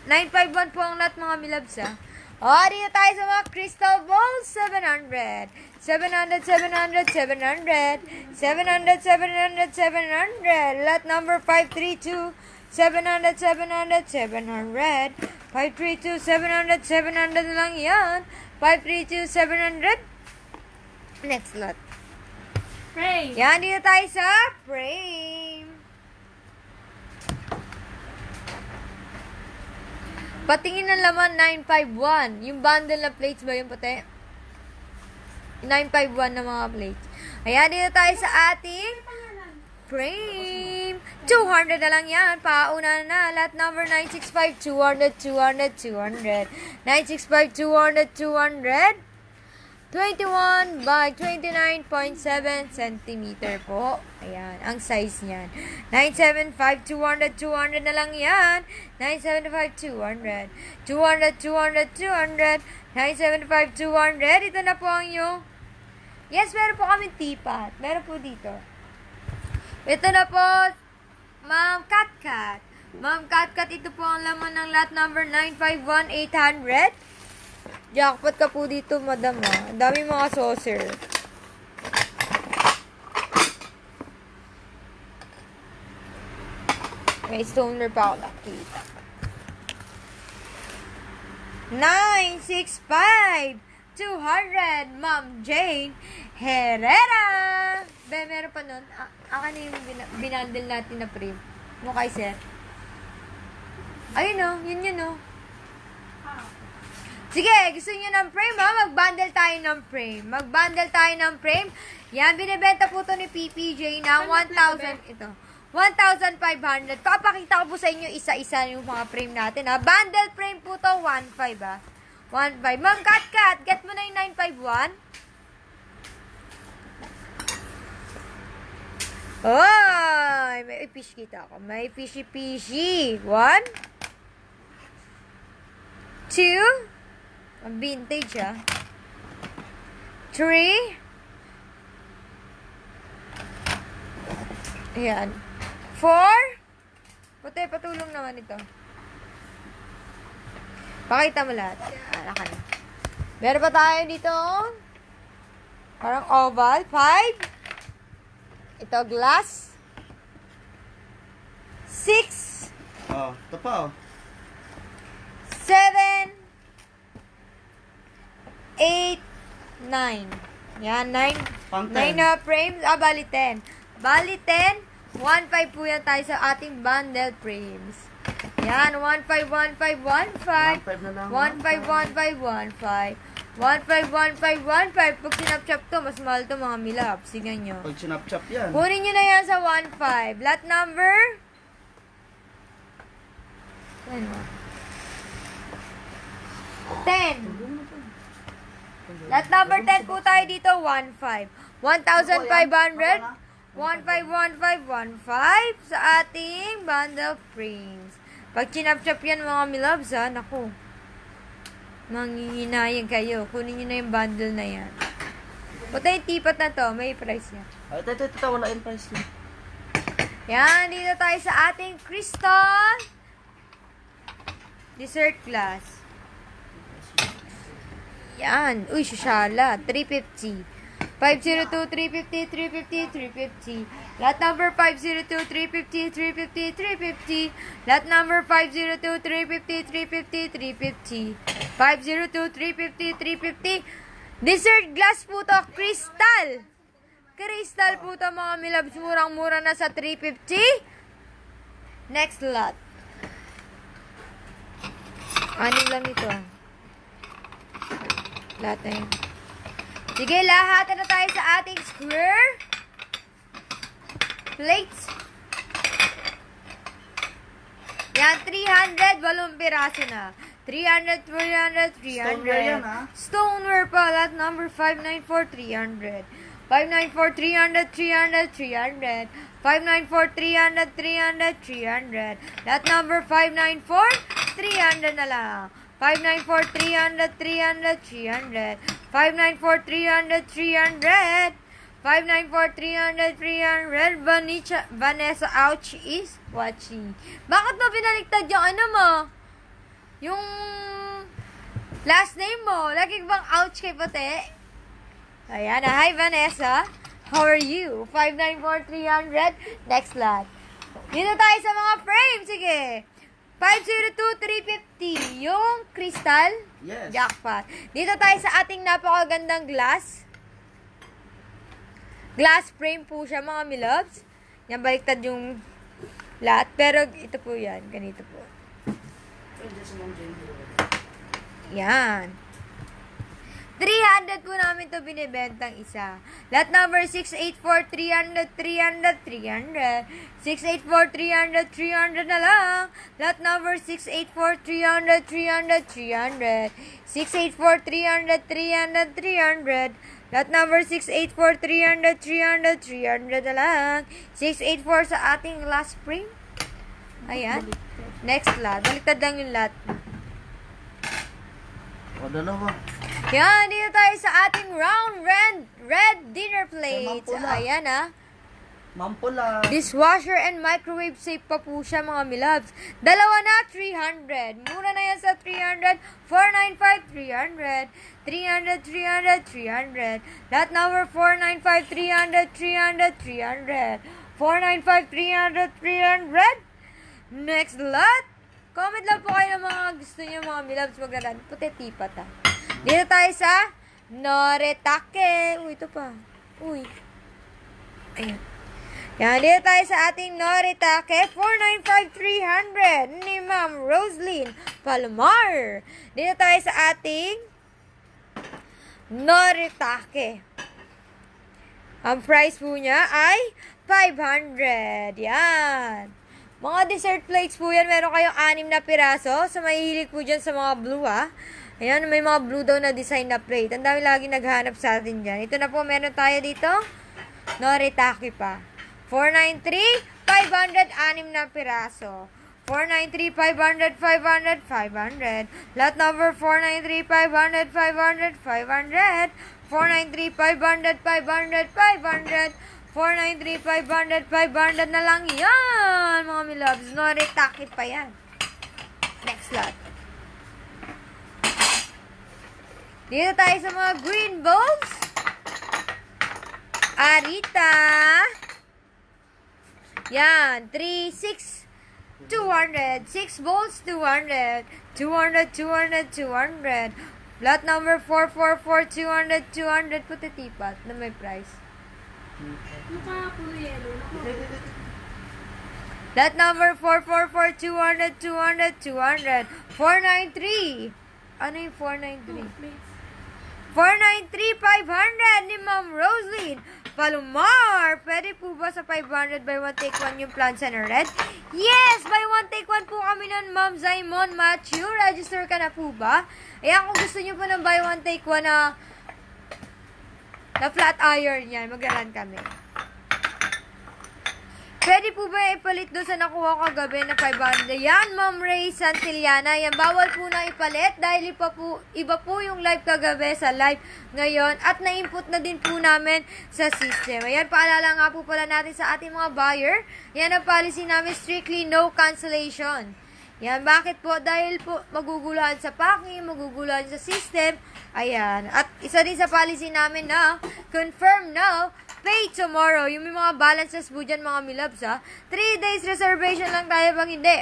951 po ang lot, mga milabs, ah. O, dito tayo sa mga crystal balls. 700. 700, 700, 700. 700, 700, 700. Lot number 532. 700, 700, 700. 532, 700, 700 na lang yan. 532, 700. Next lot. Pray. Yan, dito tayo sa frame. Patingin ng laman, 951. Yung bundle na plates ba yung puti? 951 na mga plates. Ayan, dito tayo sa ating frame. 200 na lang yan. Pauna na. Lot number 965. 200, 200, 200. 965, 200, 200. 21 by 29.7 centimeter po. Ayan, ang size niyan. 975, 200, 200 na lang yan. 975, 200. 200, 200, 200. 975, 200. Ito na po ang yung... Yes, meron po kami teapot. Meron po dito. Ito na po, Ma'am Katkat. Ma'am Katkat, ito po ang laman ng lot number 951, 800. Jackpot ka po dito, madam, ah. Ang dami mga saucer. May stoner pa ako nakita. 965 200 Ma'am Jane Herrera. Be, meron pa nun. Akin na yung binandle natin na frame. Mo kay sir. Ayun, oh. Yun, oh. Sige, gusto niyo ng frame, ha? Mag-bundle tayo ng frame. Mag-bundle tayo ng frame. Yan, binibenta po to ni PPJ ng 1,000. Ito. 1,500. Papakita ko po sa inyo isa-isa yung mga frame natin, ha? Bundle frame po to, 1,500, ha? 1,500. Ma'am Kat, get mo na yung 951. Oy! May fish kita ako. May fishy-fishy. 1 2 ang vintage, ah. 3. Ayan. 4. Puti, patulong naman ito. Pakita mo lahat. Ayan, ka na. Meron pa tayo dito. Parang oval. 5. Ito, glass. 6. Oh, ito pa, oh. 7. 8, 9. Yan, 9. Pang 9 10. na frames. Bali 10. Bali 10. 1,500 po yan tayo sa ating bundle frames. Yan, 1,500, 1,500, 1,500. 1,500 na lang. 1,500, 1,500, 1,500. 1,500, 1,500. Pag sinapchap to, mas mahal to, mga milap. Sigan nyo. Pag sinap-chop yan. Kunin nyo na yan sa 1,500. Lot number? Ano? 10. Lot number 10 po tayo dito, 1,500. 1,500. 1,500, 1,500 sa ating bundle frames. Pag chinap-chop yan, mga milabs, ha, naku. Manghihinayang kayo. Kunin nyo na yung bundle na yan. Puta yung tipat na to, may price yan. Ay, ito, wala yung price niya. Yan, dito tayo sa ating crystal dessert glass. Yan. Uy, sushala. 350. 502, 350, 350, 350. Lot number 502, 350, 350, 350. Lot number 502, 350, 350, 350. 502, 350, 350. Dessert glass po to. Crystal. Crystal po to, mga milabs. Murang-mura na sa 350. Next lot. Anim lang ito. Lahat na yun. Sige, lahat na tayo sa ating square plates. Yan, 300. 8 piraso na. 300, 300, 300. Stoneware yan, ha? Stoneware pa. Lot number 594, 300. 594, 300, 300, 300. 594, 300, 300, 300. Lot number 594, 300 na lang. 594, 300, 300, 300. 594, 300, 300. 594, 300, 300. Vanessa Ouch is watching. Bakit mo binaliktad yung ano mo? Yung last name mo. Lagi bang ouch kay puti? Ayan na. Hi, Vanessa. How are you? 594, 300. Next lot. Dito tayo sa mga frame. Sige. 502, 350. Yung crystal. Yes. Jackpot. Dito tayo sa ating napakagandang glass. Glass frame po siya, mga miloves. Yan, baliktad yung lahat. Pero ito po yan. Ganito po. Yan. 300 po namin to binibentang isa. Lot number 684, 300, 300, 300. 684, 300, 300 na lang. Lot number 684, 300, 300, 300. 684, 300, 300, 300. Lot number 684, 300, 300, 300 na lang. 684 sa ating last frame. Ayan. Next lot. Baliktad lang yung lot. O, dalawa. Yan, dito tayo sa ating round red dinner plates. Ma'am pula. Ayan Mampula. Dishwasher and microwave safe pa po siya, mga milabs. Dalawa na, 300. Mura na yan sa 300. 495, 300. 300, 300, 300. Lot number 495, 300, 300, 300. 495, 300, 300. Next lot. Comment lang po kayo ng mga gusto niyo, mga milabs, maglalan. Puti tipat ha. Dito tayo sa Noritake. Uy, ito pa. Uy. Ayan. Yan, dito tayo sa ating Noritake. 495, 300 ni Ma'am Roslyn Palomar. Dito tayo sa ating Noritake. Ang price po niya ay 500. Yan. Mga dessert plates po yan. Meron kayong 6 na piraso. So, mahihilig po dyan sa mga blue, ha. Ayan, may mga blue daw na design na plate. Ang dami lagi naghanap sa atin dyan. Ito na po, meron tayo dito. Noritake pa. 493, 500, 6 na piraso. 493, 500, 500, 500. Lot number 493, 500, 500, 500. 493, 500, 500, 500. 493, 500, 500 na lang yan, mga milabs. Noritake pa yan. Next lot. Dito tayo sa mga green balls. Arita. Yan. 3, 6, 200. 6 balls, 200. 200, 200, 200. Lot number 444, 200, 200. Puti tipat na may price. Mukha puno yellow. Lot number 444, 200, 200, 200. 493. Ano yung 493? 493, 500 ni Ma'am Roslyn Palomar. Pwede po ba sa 500 buy one take one yung plants and red? Yes! Buy one take one po kami nun, Ma'am Zaimon Matthew. Register ka na po ba? Ayan, kung gusto nyo po ng buy one take one na flat iron yan, maglalan kami. Pwede po ba ipalit doon sa nakuha ko kagabi na 500? Yan, Ma'am Ray Santillana. Yan, bawal po na ipalit dahil iba po yung live kagabi sa live ngayon at na-input na din po namin sa system. Ayan, paalala nga po pala natin sa ating mga buyer. Yan ang policy namin, strictly no cancellation. Yan, bakit po? Dahil po maguguluhan sa packing, maguguluhan sa system. Ayan, at isa din sa policy namin na confirm now, pay tomorrow. Yung may mga balances po dyan, mga milabs, ha. 3 days reservation lang tayo. Pag hindi,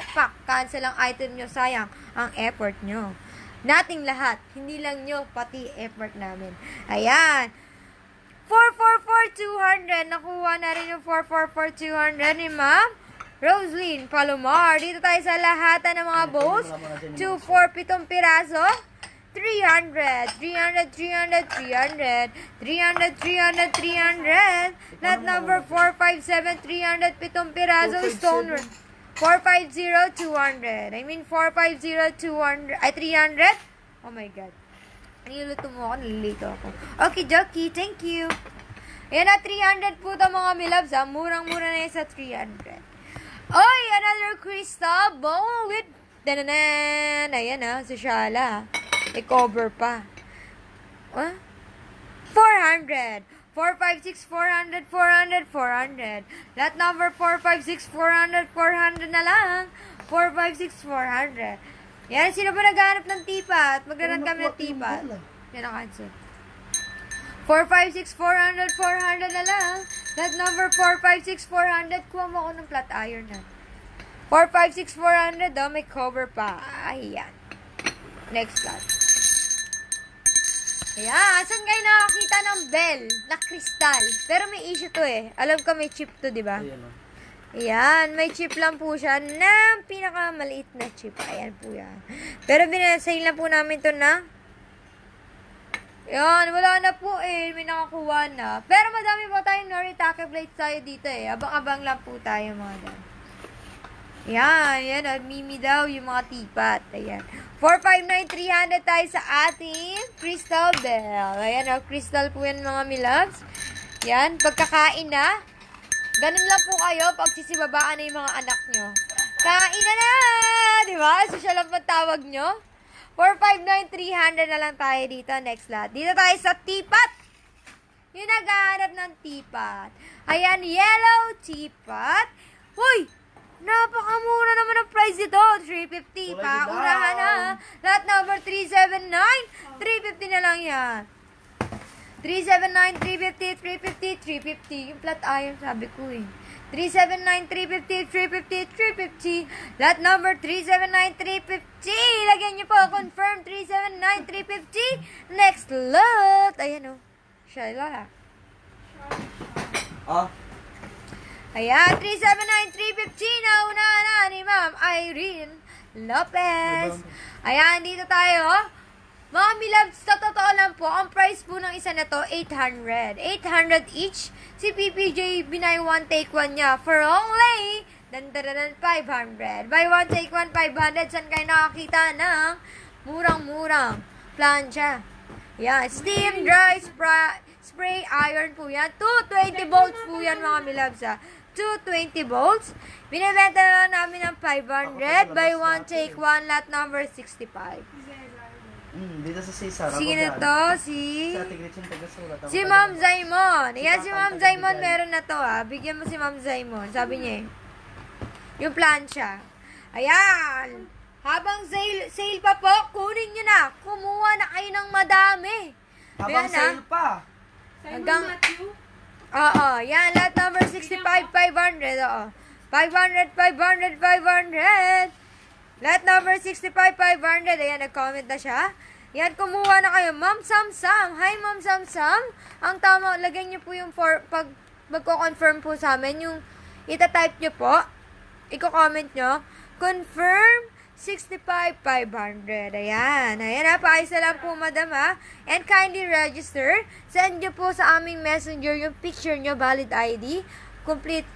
cancel ang item nyo. Sayang ang effort nyo. Nating lahat. Hindi lang nyo, pati effort namin. Ayan. 444-200. Nakuha na rin yung 444-200 ni Ma'am Roslyn Palomar. Dito tayo sa lahatan ng mga bowls. 2, 4, 7 piraso. 300, 300, 300, 300, 300, 300, 300. Lot number 457, 300, 7 piraso, stone 450, 200. I mean 450, 200, ay 300. Oh my God. Niluluto mo ako, nalilito ako. Okay, Jockey, thank you. Ayan na, 300 po ito mga milabs, ha? Murang-mura na yan sa 300. Oy, another crystal ball with dananan. Ayan ha, sosyala. May cover pa. 400. 456, 400, 400, 400. Lot number 456, 400, 400 na lang. 456, 400. Yan, sino ba naghahanap ng tipat? Maglaran kami ng tipat. Yan ang cancel. 456, 400, 400 na lang. Lot number 456, 400. Kuha mo ako ng flat iron na. 456, 400 daw. May cover pa. Ayan. Next lot. Ayan. Saan kayo nakakita ng bell na kristal? Pero may issue to eh. Alam ko may chip to, di ba? Ayan o. Ayan. May chip lang po siya na pinakamaliit na chip. Ayan po yan. Pero binasale na po namin to na. Ayan. Wala na po eh. May nakakuha na. Pero madami po tayong Noritake plates tayo dito eh. Abang-abang lang po tayo mga dan. Yan, yan, Mimi daw, yung mga tipat. Ayan. 459, 300 tayo sa ating crystal bell. Ayan, crystal po yan mga milabs. Yan, pagkakain na. Ganun lang po kayo pag sisibabaan na yung mga anak nyo. Kain na! Di ba? Social ang patawag nyo. 459, 300 na lang tayo dito. Next lot. Dito tayo sa tipat. Yung naghahanap ng tipat. Ayan, yellow tipat. Huy! Napakamura naman ang price dito. 350. Paurahan na. Lot number 379. 350 na lang yan. 379, 350, 350, 350. Yung flat iron sabi ko eh. 379, 350, 350, 350. Lot number 379, 350. Lagyan nyo po. Confirm. 379, 350. Next lot. Ayan o. Shaila. Ayan, 379, 350 na una na ni Ma'am Irene Lopez. Ayan, dito tayo. Mga milabs, sa totoo lang po, ang price po ng isa na to, 800. 800 each. Si PPJ, binay one take one niya for only 500. Buy one take one, 500. Saan kayo nakakita ng murang-murang plancha? Ayan, steam, dry, spray iron po yan. 220 volts po yan mga milabs ha. 220 volts. Binibenta na lang namin ng 500. Buy one, take one, lot number 65. Dito sa Cesar. Sino to? Si Ate Gretchen Tagasulat. Si Ma'am Zaimon. Ayan, si Ma'am Zaimon meron na to ha. Bigyan mo si Ma'am Zaimon. Sabi niya eh. Yung plancha. Ayan. Habang sale pa po, kunin nyo na. Kumuha na kayo ng madami. Habang Ayan, sale pa. Hanggang... Oo, yan. Lot number 65, 500. Oo. 500, 500, 500. Lot number 65, 500. Ayan, nag-comment na siya. Yan, kumuha na kayo. Ma'am Samsam. Hi, Ma'am Samsam. Ang tama, lagay niyo po yung pag magko-confirm po sa amin, yung itatype niyo po, i-comment niyo, confirm 65, 500. Ayan. Ayan ha. Paayos na lang po, madam ha. And kindly register. Send nyo po sa aming messenger yung picture nyo, valid ID, complete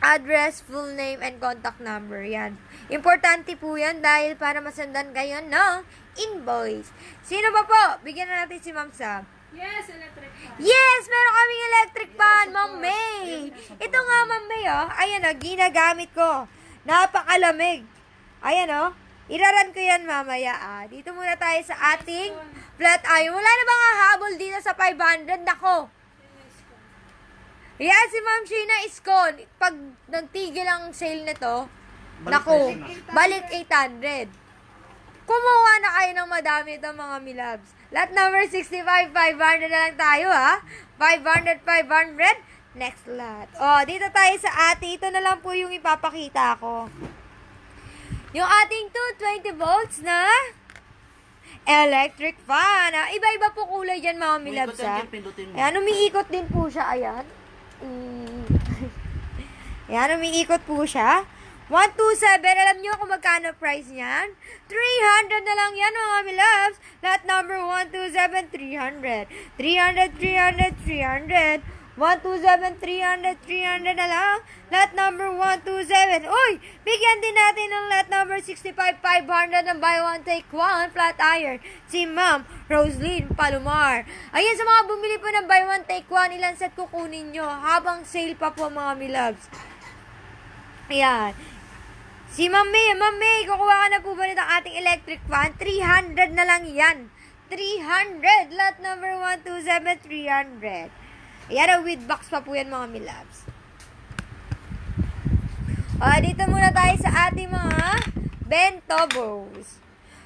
address, full name, and contact number. Yan. Importante po yan dahil para masendan kayo ng invoice. Sino ba po? Bigyan na natin si Ma'am Sam. Yes, electric fan. Yes! Meron kaming electric fan, Ma'am May. Ito nga, Ma'am May, oh. Ayan, oh. Ginagamit ko. Napakalamig. Ayan, oh. Iraran ko yan mamaya, ah. Dito muna tayo sa ating flat iron. Wala na bang habol dito sa 500? Nako. Yan, si Ma'am Sheena Iskon. Pag nagtigil ang sale nito, nako, balik 800. Kumuha na kayo ng madami ito, mga milabs. Lot number 65, 500 na lang tayo, ha? 500, 500. Next lot. Oh, dito tayo sa ate. Ito na lang po yung ipapakita ko. Yung ating 220 volts na electric fan. Iba-iba po kulay dyan, mga milabs, ha? Ayan, umiikot din po siya. Ayan. Ayan, umiikot po siya. 127. Alam nyo kung magkano price niyan? 300 na lang yan, mga milabs. Lot number 127, 300. 300, 300, 300. 127, 300, 300 na lang. Lot number 127. Uy! Bigyan din natin ng lot number 65, 500 ng buy one take one flat iron. Si Ma'am Roslyn Palomar. Ayan, sa mga bumili po ng buy one take one, ilan set kukunin nyo habang sale pa po mga miloves. Ayan. Si Ma'am May, kukuha ka na po ba nito ang ating electric fan? 300 na lang yan. 300. Lot number 127, 300. Ayan, with box pa po yan mga miloves. Dito muna tayo sa ating mga bento bows.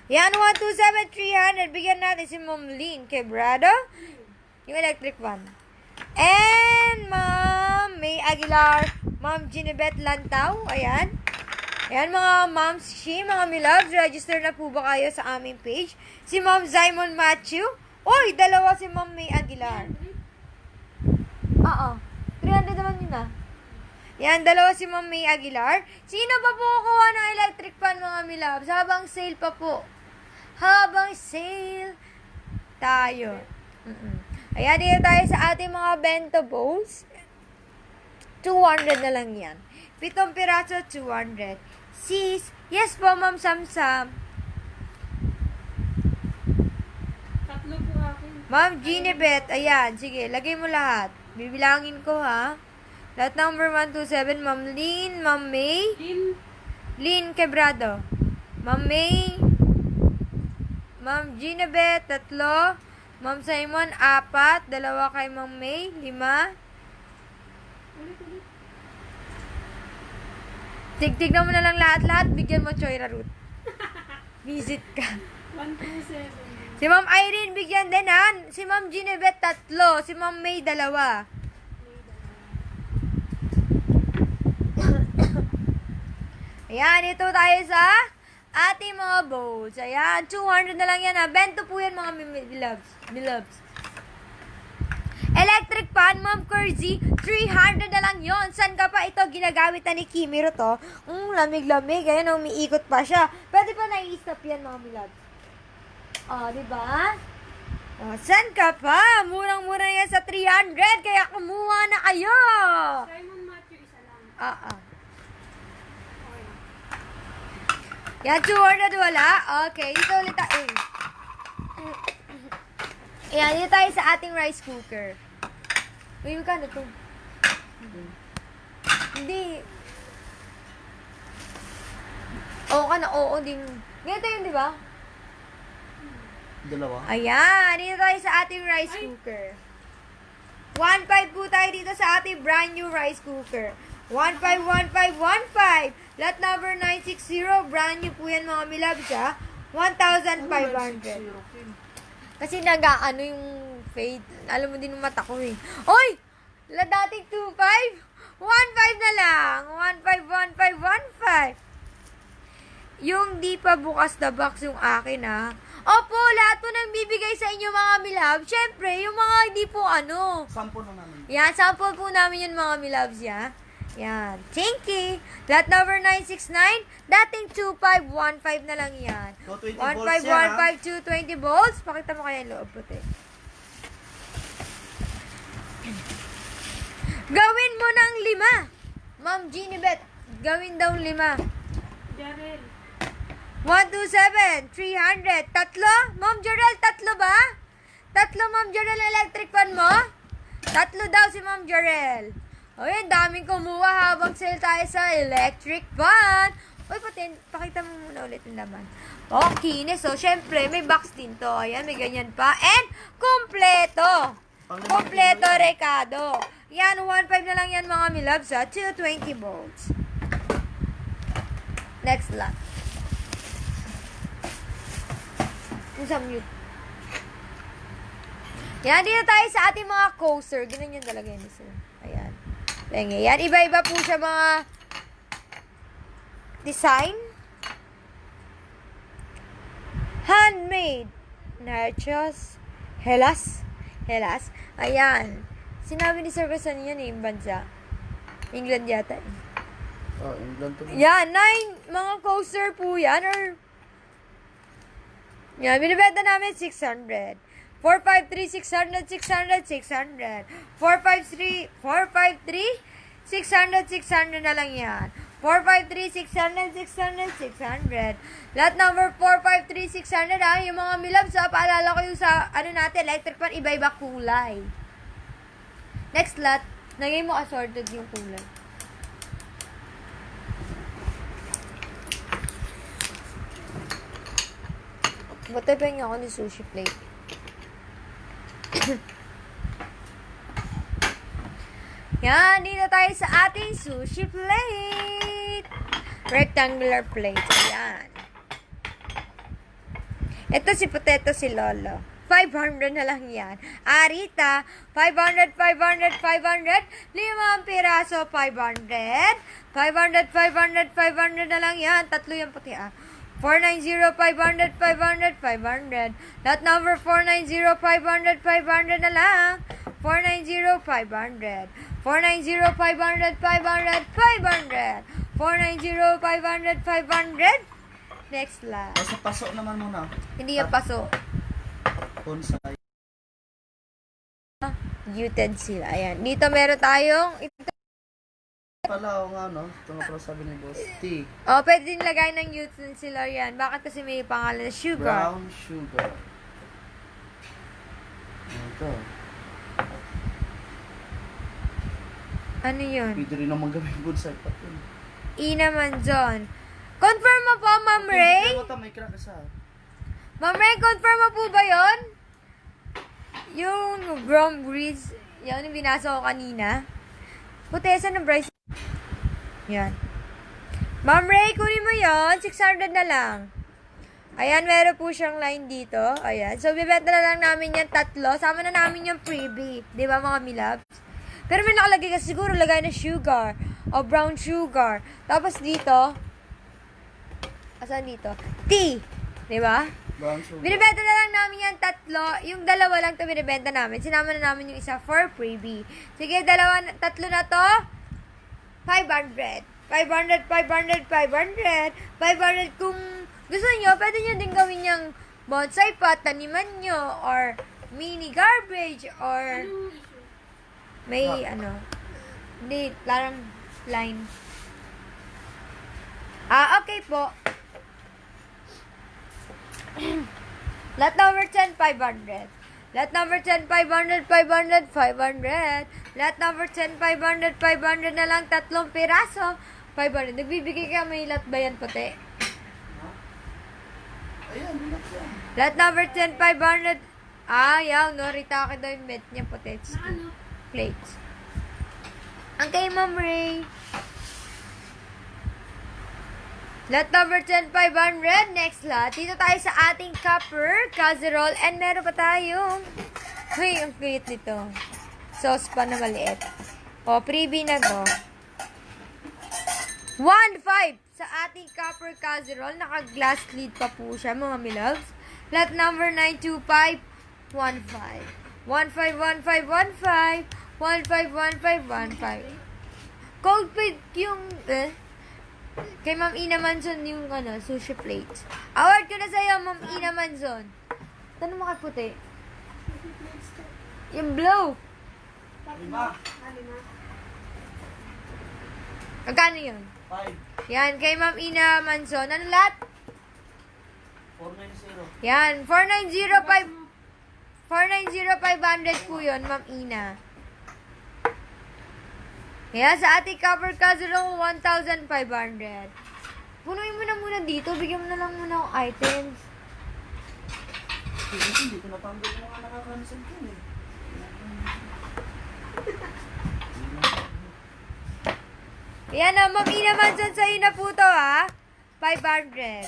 Yan, 127, 300. Bigyan natin si Ma'am Lynn Quebrado. Yung electric fan. And Ma'am May Aguilar. Ma'am Ginebet Lantaw. Ayan. Ayan mga Ma'am Shi, mga miloves. Register na po ba kayo sa aming page? Si Ma'am Simon Matthew. Uy, dalawa si Ma'am May Aguilar. Oo. 300 naman yun ah. Yan, dalawa si Ma'am May Aguilar. Sino pa po kukuha ng electric fan mga miloves? Habang sale pa po. Habang sale tayo. Ayan, dito tayo sa ating mga bento bowls. 200 na lang yan. 7 piraso, 200. Sis, yes po, Ma'am Samsam. Tatlo po akin. Ma'am Ginebet, ayan, sige, lagay mo lahat. Bibilangin ko ha. Lot number 127, Ma'am Lynn, Ma'am May, Lynn Quebrado. Ma'am May, Ma'am Ginebet, 3. Ma'am Simon, 4. 2 kay Ma'am May, 5. Tignan mo na lang lahat-lahat, bigyan mo Choira Ruth. Visit ka. 127. Si Ma'am Irene, bigyan din ha. Si Ma'am Ginebet, 3. Si Ma'am May, 2. Ayan, ito tayo sa ating mga bowls. Ayan, 200 na lang yan ha. Bento po yan mga miloves. Electric pan, Ma'am Curzi, 300 na lang yon. San ka pa ito? Ginagamit na ni Kimiro to. Lamig-lamig. Ayan, umiikot pa siya. Pwede pa nai-stop yan mga miloves. Diba? San ka pa? Murang-mura yan sa 300. Kaya kumuha na kayo. Simon Matthew, isa lang. Yan, 200 wala. Okay, dito ulit tayo. Ayan, dito tayo sa ating rice cooker. Uy, magkano to? Hindi. Oo ka na, oo din. Ganito yun, di ba? Dalawa. Ayan, dito tayo sa ating rice cooker. 1.5 po tayo dito sa ating brand new rice cooker. 1.51515. Lot number 960. Brand new po yan mga miloves ha. 1,500. Kasi nag-ano yung fade. Alam mo din yung mata ko eh. Oy! Dating 2.5. 1.5 na lang. 1.51515. Yung di pa bukas na box yung akin ha. Opo, lahat po nang bibigay sa inyo mga miloves. Siyempre, yung mga hindi po ano. Sampo na namin. Yan, sample po namin yun mga miloves ya. Yan. Thank you. Lot number 969. Dating 2515 na lang yan. 220 volts yan, 1515, 220 volts. Pakita mo kaya yung loob puti. Gawin mo ng 5. Ma'am Ginebet, gawin daw 5. Jarel. 127, 300. 3? Ma'am Jarel, 3 ba? 3, Ma'am Jarel, electric fan mo? 3 daw si Ma'am Jarel. O yun, daming kumuha habang sale tayo sa electric fan. Uy, pakita mo muna ulit yung laman. Okay, so syempre, may box din to. Ayan, may ganyan pa. And, kompleto. Kompleto, Recado. Yan, 1.5 na lang yan mga miloves ha. 220 volts. Next lot. Sa mute. Yan, dito tayo sa ating mga coaster. Ganun yun talaga yun. Ayan. Lenge. Yan, iba-iba po siya mga design. Handmade. Nachos. Hellas. Ayan. Sinabi ni Sir Gasan yan yung bansa. England yata. England to. Yan, 9 mga coaster po yan. Or yan, binibenta namin 600. 453, 600, 600, 600. 453, 453, 600, 600 na lang yan. 453, 600, 600, 600. Lot number 453, 600 ha. Yung mga milabs ha, paalala ko yung sa, ano natin, electric fan, iba-iba kulay. Next lot, nagay mo assorted yung kulay. Buti pa nga ako ni sushi plate. Yan, dito tayo sa ating sushi plate. Rectangular plate. Ayan. Ito si Potato, si Lolo. 500 na lang yan. Arita, 500, 500, 500. 5 piraso, 500. 500, 500, 500 na lang yan. Tatlo yan puti 490, 500, 500, 500. Lot number 490, 500, 500 na lang. 490, 500. 490, 500, 500, 500. 490, 500, 500. Next lot. Sa paso naman muna. Hindi yung paso. Bonsai. Utensil. Ayan. Dito meron tayong Pala o nga, no? Ito nga pala sabi ni Boss T. pwede din lagay ng utensil or yan. Bakit kasi may pangalan na sugar? Brown sugar. Ito. Ano yun? Pwede rin naman gawin bonsai pa ito. E naman dyan. Confirm mo po, Ma'am Ray? Ito, may crack isa. Ma'am Ray, confirm mo po ba yun? Yung brown breeze, yun yung binasa ko kanina. Putesa ng Bryce. Yan. Ma'am Ray, kunin mo yun. 600 na lang. Ayan, meron po siyang line dito. Ayan. So, bibenta na lang namin yan tatlo. Sama na namin yung freebie. Di ba, mga milabs? Pero may nakalagay kasi siguro lagay na sugar. O brown sugar. Tapos dito, asan dito? Tea. Di ba? Brown sugar. Binibenta na lang namin yan tatlo. Yung dalawa lang to binibenta namin. Sinama na namin yung isa for freebie. Sige, tatlo na to. 500. 500, 500, 500. 500 kung gusto nyo, pwede nyo din gawin yung bonsai pot, taniman nyo, or mini garbage, or Anong issue? may hindi, parang line. Okay po. Lot number 10, 500. Lot number 10, 500, 500, 500. Lot number 10, 500, 500 na lang, 3 piraso. 500. Nagbibigay ka, may lot ba yan, puti? Ayan, ulat yan. Lot number 10, 500. Yaw, no, ritake daw yung bet niya, puti. Na ano? Plates. Ang kay Ma'am Ray. Lot number 10, 500. Next lot. Dito tayo sa ating copper casserole. And meron pa tayong ang cute nito. Sauce pa na maliit. Freebie na to. 1.5 sa ating copper casserole. Naka-glass lid pa po siya, mga milabs. Lot number 925. 1.5. 1.5, 1.5, 1.5. 1.5, 1.5, 1.5. Cold plate yung kay Ma'am Ina Manson yung sushi plates. Award ko na sa'yo, Ma'am Ina Manson. Tanong mo kay puti. Yung blue. 5. Magkano yun? 5. Yan, kay Ma'am Ina Manson. Ano lahat? 490. Yan, 4905. 490,500 po yun, Ma'am Ina. Kaya sa ating cover casserole, 1,500. Punuin mo na muna dito. Bigyan mo na lang muna ng items. Hindi ko napanggit mo nga nakakansel ko eh. Yan na, Ma'am Ina Manson, sa'yo na po to, 500.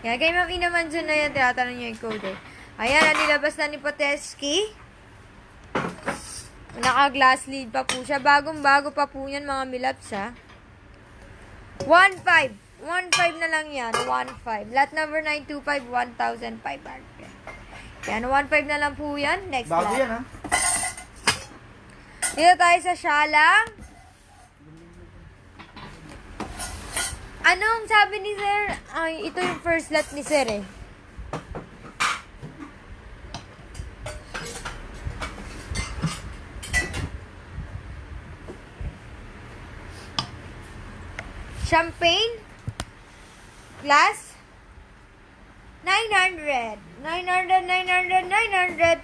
Yan, kay Ma'am Ina Manson na yan, tinatanong niyo yung code Ayan, nilabas na ni Poteski. Naka-glass lid pa po siya. Bagong-bago pa po yan, mga milaps, 1.5. 1.5 na lang yan. 1.5. Lot number 925, 1,500. Yan, 1.5 na lang po yan. Next Bago lot. yan, Dito tayo sa Shalang. Anong sabi ni Sir? Ay, ito yung first lot ni Sir Champagne. Glass. 900. 900, 900, 900.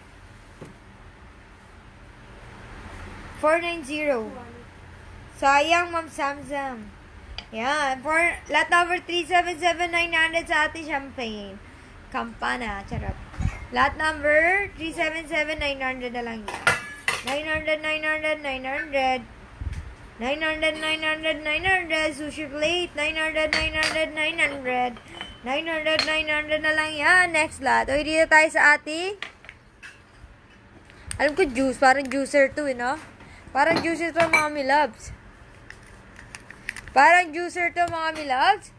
490. Sayang, Ma'am Samsam. Yan. For lot number 377-900 sa ating champagne. Campana. Charot. Lot number 377-900 na lang yan. 900, 900, 900. 900, 900, 900. Sushi plate. 900, 900, 900. 900, 900 na lang yan. Next lot. Okay, dito tayo sa ating. Alam ko juice. Parang juicer to, no? Parang juicer to, mga milabs. Parang juicer to, mga milabs.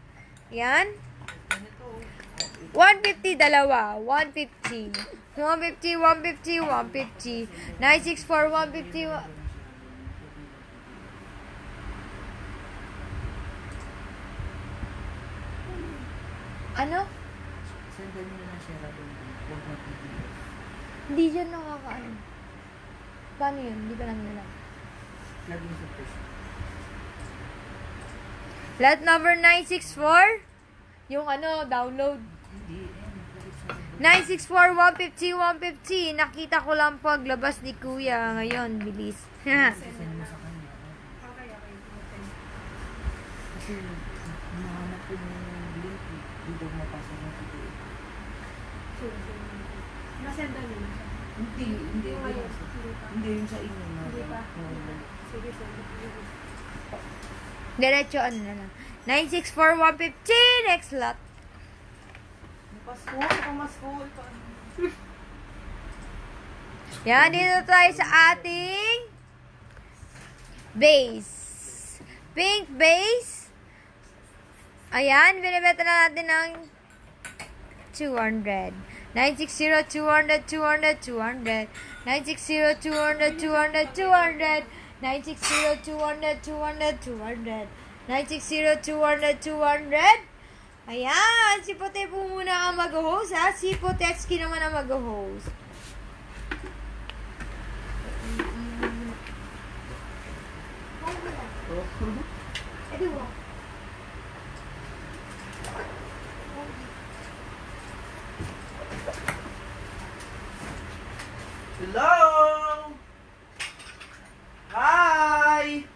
Yan. 150, dalawa. 150. 150, 150, 150. 964, 150. Ano? Send mo na lang siya doon. Huwag na PDF. Hindi dyan nakakaano. Paano yun? Hindi ko lang nila. Laging sa push. Lot number 964. Yung ano, download. Hindi. 964, 150, 150. Nakita ko lang paglabas ni Kuya. Ngayon, bilis. Send mo sa kanya. Okay. Kasi mahanap ko yung link. Hindi ko mapasok ng PDF. Sige. Nasendan niyo na siya. Hindi. Hindi pa. Hindi yung sa inyo na. Hindi pa. Oo. Sige, send. Diretso, ano na lang. 964, 150. Next lot. Pamaskol. Yan, dito tayo sa ating base. Pink base. Ayan, binibenta na natin ng 200. 960, 200, 200, 200. 960, 200, 200, 200. 960, 200, 200, 200. 960, 200, 200. Ayan, si Pote po muna ang mag-host, ha? Si Potetsky naman ang mag-host. Hello! Hi!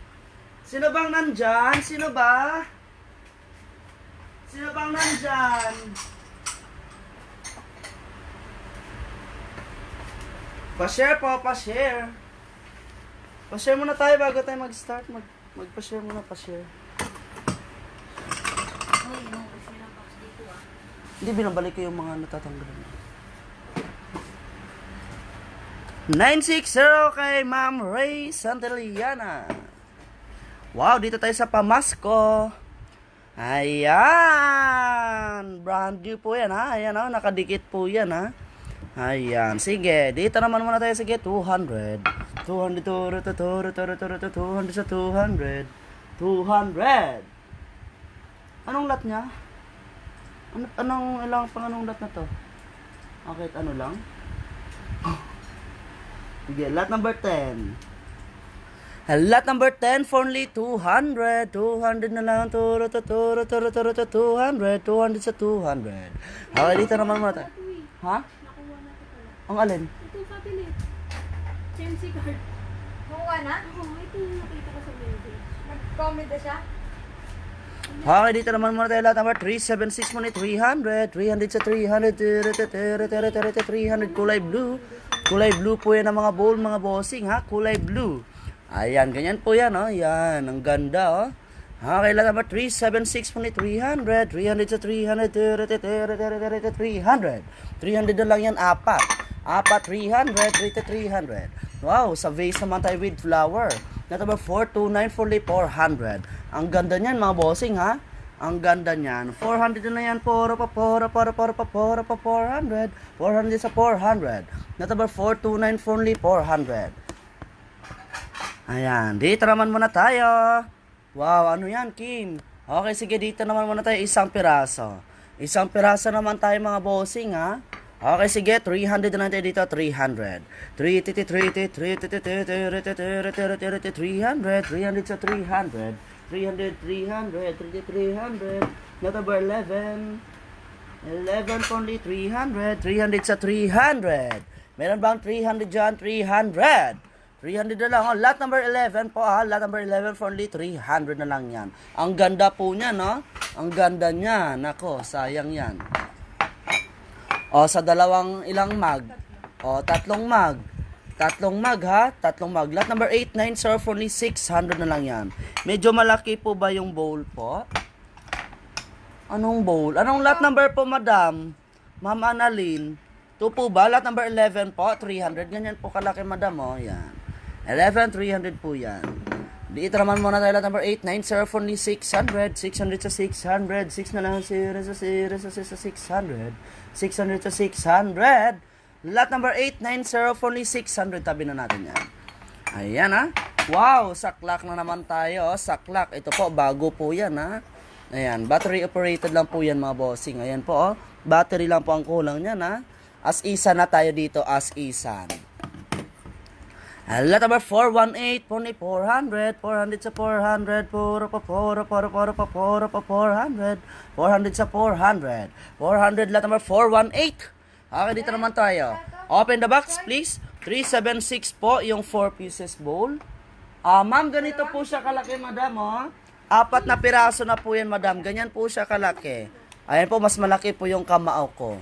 Sino bang nandyan? Sino ba? Sino bang nandyan? Pa-share po, pa-share. Pa-share muna tayo bago tayo mag-start. Magpa-share muna, pa-share. Hindi, binabalik ko yung mga natatanggalan. 960 kay Ma'am Ray Santillana. Wow, dito tayo sa Pamasko. Ayan. Brand new po yan, ha? Ayan, ha? Nakadikit po yan, ha? Ayan. Sige, dito naman muna tayo. Sige, 200. 200, 200 sa 200. 200. Anong lot niya? Anong lot na to? Okay, ano lang? Sige, lot number 10. Lot number 10 for only 200. 200 na lang. 200. 200 sa 200. Okay, dito naman muna tayo. Ha? Nakuha na ito pala. Ang alin? Itong cabinet. Chelsea card. Kuha na? Oo, ito yung nakita ko sa message. Nag-comment na siya? Okay, dito naman muna tayo. Lot number 376 muna. 300. 300 sa 300. 300 kulay blue. Kulay blue po yan ang mga bowl, mga bossing, ha? Kulay blue. Ayan, ganyan po yan, oh. Yan, ang ganda, oh. Okay, lot number 376 muna. 300. 300 sa 300. 300. 300 na lang yan, apat. Apat, 300. 300. Wow, sa vase naman tayo with flower. Lot number 429 for 400. Ang ganda niyan, mga bossing, ha? Ang ganda niyan. 400 na yan. 400. 400 sa 400. Lot number 429 for only 400. Ayan. Dito naman muna tayo. Wow, ano yan, Kim? Okay, sige. Dito naman muna tayo. Isang piraso. Isang piraso naman tayo, mga bossing, ha? Okay, sige. 300 na natin dito. 300. 300 sa 300. 300, 300, 300. Lot number 11. 11 only 300. 300 sa 300. Meron bang 300 dyan? 300. 300 na lang. Oh, lot number 11 po ha. Lot number 11 for only 300 na lang yan. Ang ganda po niya, no? Ang ganda niya. Nako, sayang yan. O, sa dalawang ilang mag. O, tatlong mag. Tatlong mag ha. Tatlong mag. Lot number 8, 9, sir, for only 600 na lang yan. Medyo malaki po ba yung bowl po? Anong bowl? Anong lot number po, madam? Ma'am Annalyn? 2 po ba? Lot number 11 po, 300. Ganyan po kalaki, madam, o. Yan. 11, 300 po yan. Dito naman muna tayo lot number 8, 9, sir, for only 600. 600 sa 600. 6 na lang, 0 sa 0 sa 600. 600 sa 600. Lot number 8, 9, 0, for only 600. Tabi na natin yan. Ayan, ha. Wow, saklak na naman tayo. Saklak. Ito po, bago po yan, ha. Ayan, battery operated lang po yan, mga bossing. Ayan po, oh. Battery lang po ang kulang niyan, ha. As isan na tayo dito, as isan. Lot number 418, only 400. 400 sa 400. Puro pa 400. 400 sa 400. 400, lot number 418. Okay, dito naman tayo. Open the box, please. 376 po, yung 4 pieces bowl. Ma'am, ganito po siya kalaki, madam, oh. 4 na piraso na po yan, madam. Ganyan po siya kalaki. Ayan po, mas malaki po yung kamao ko.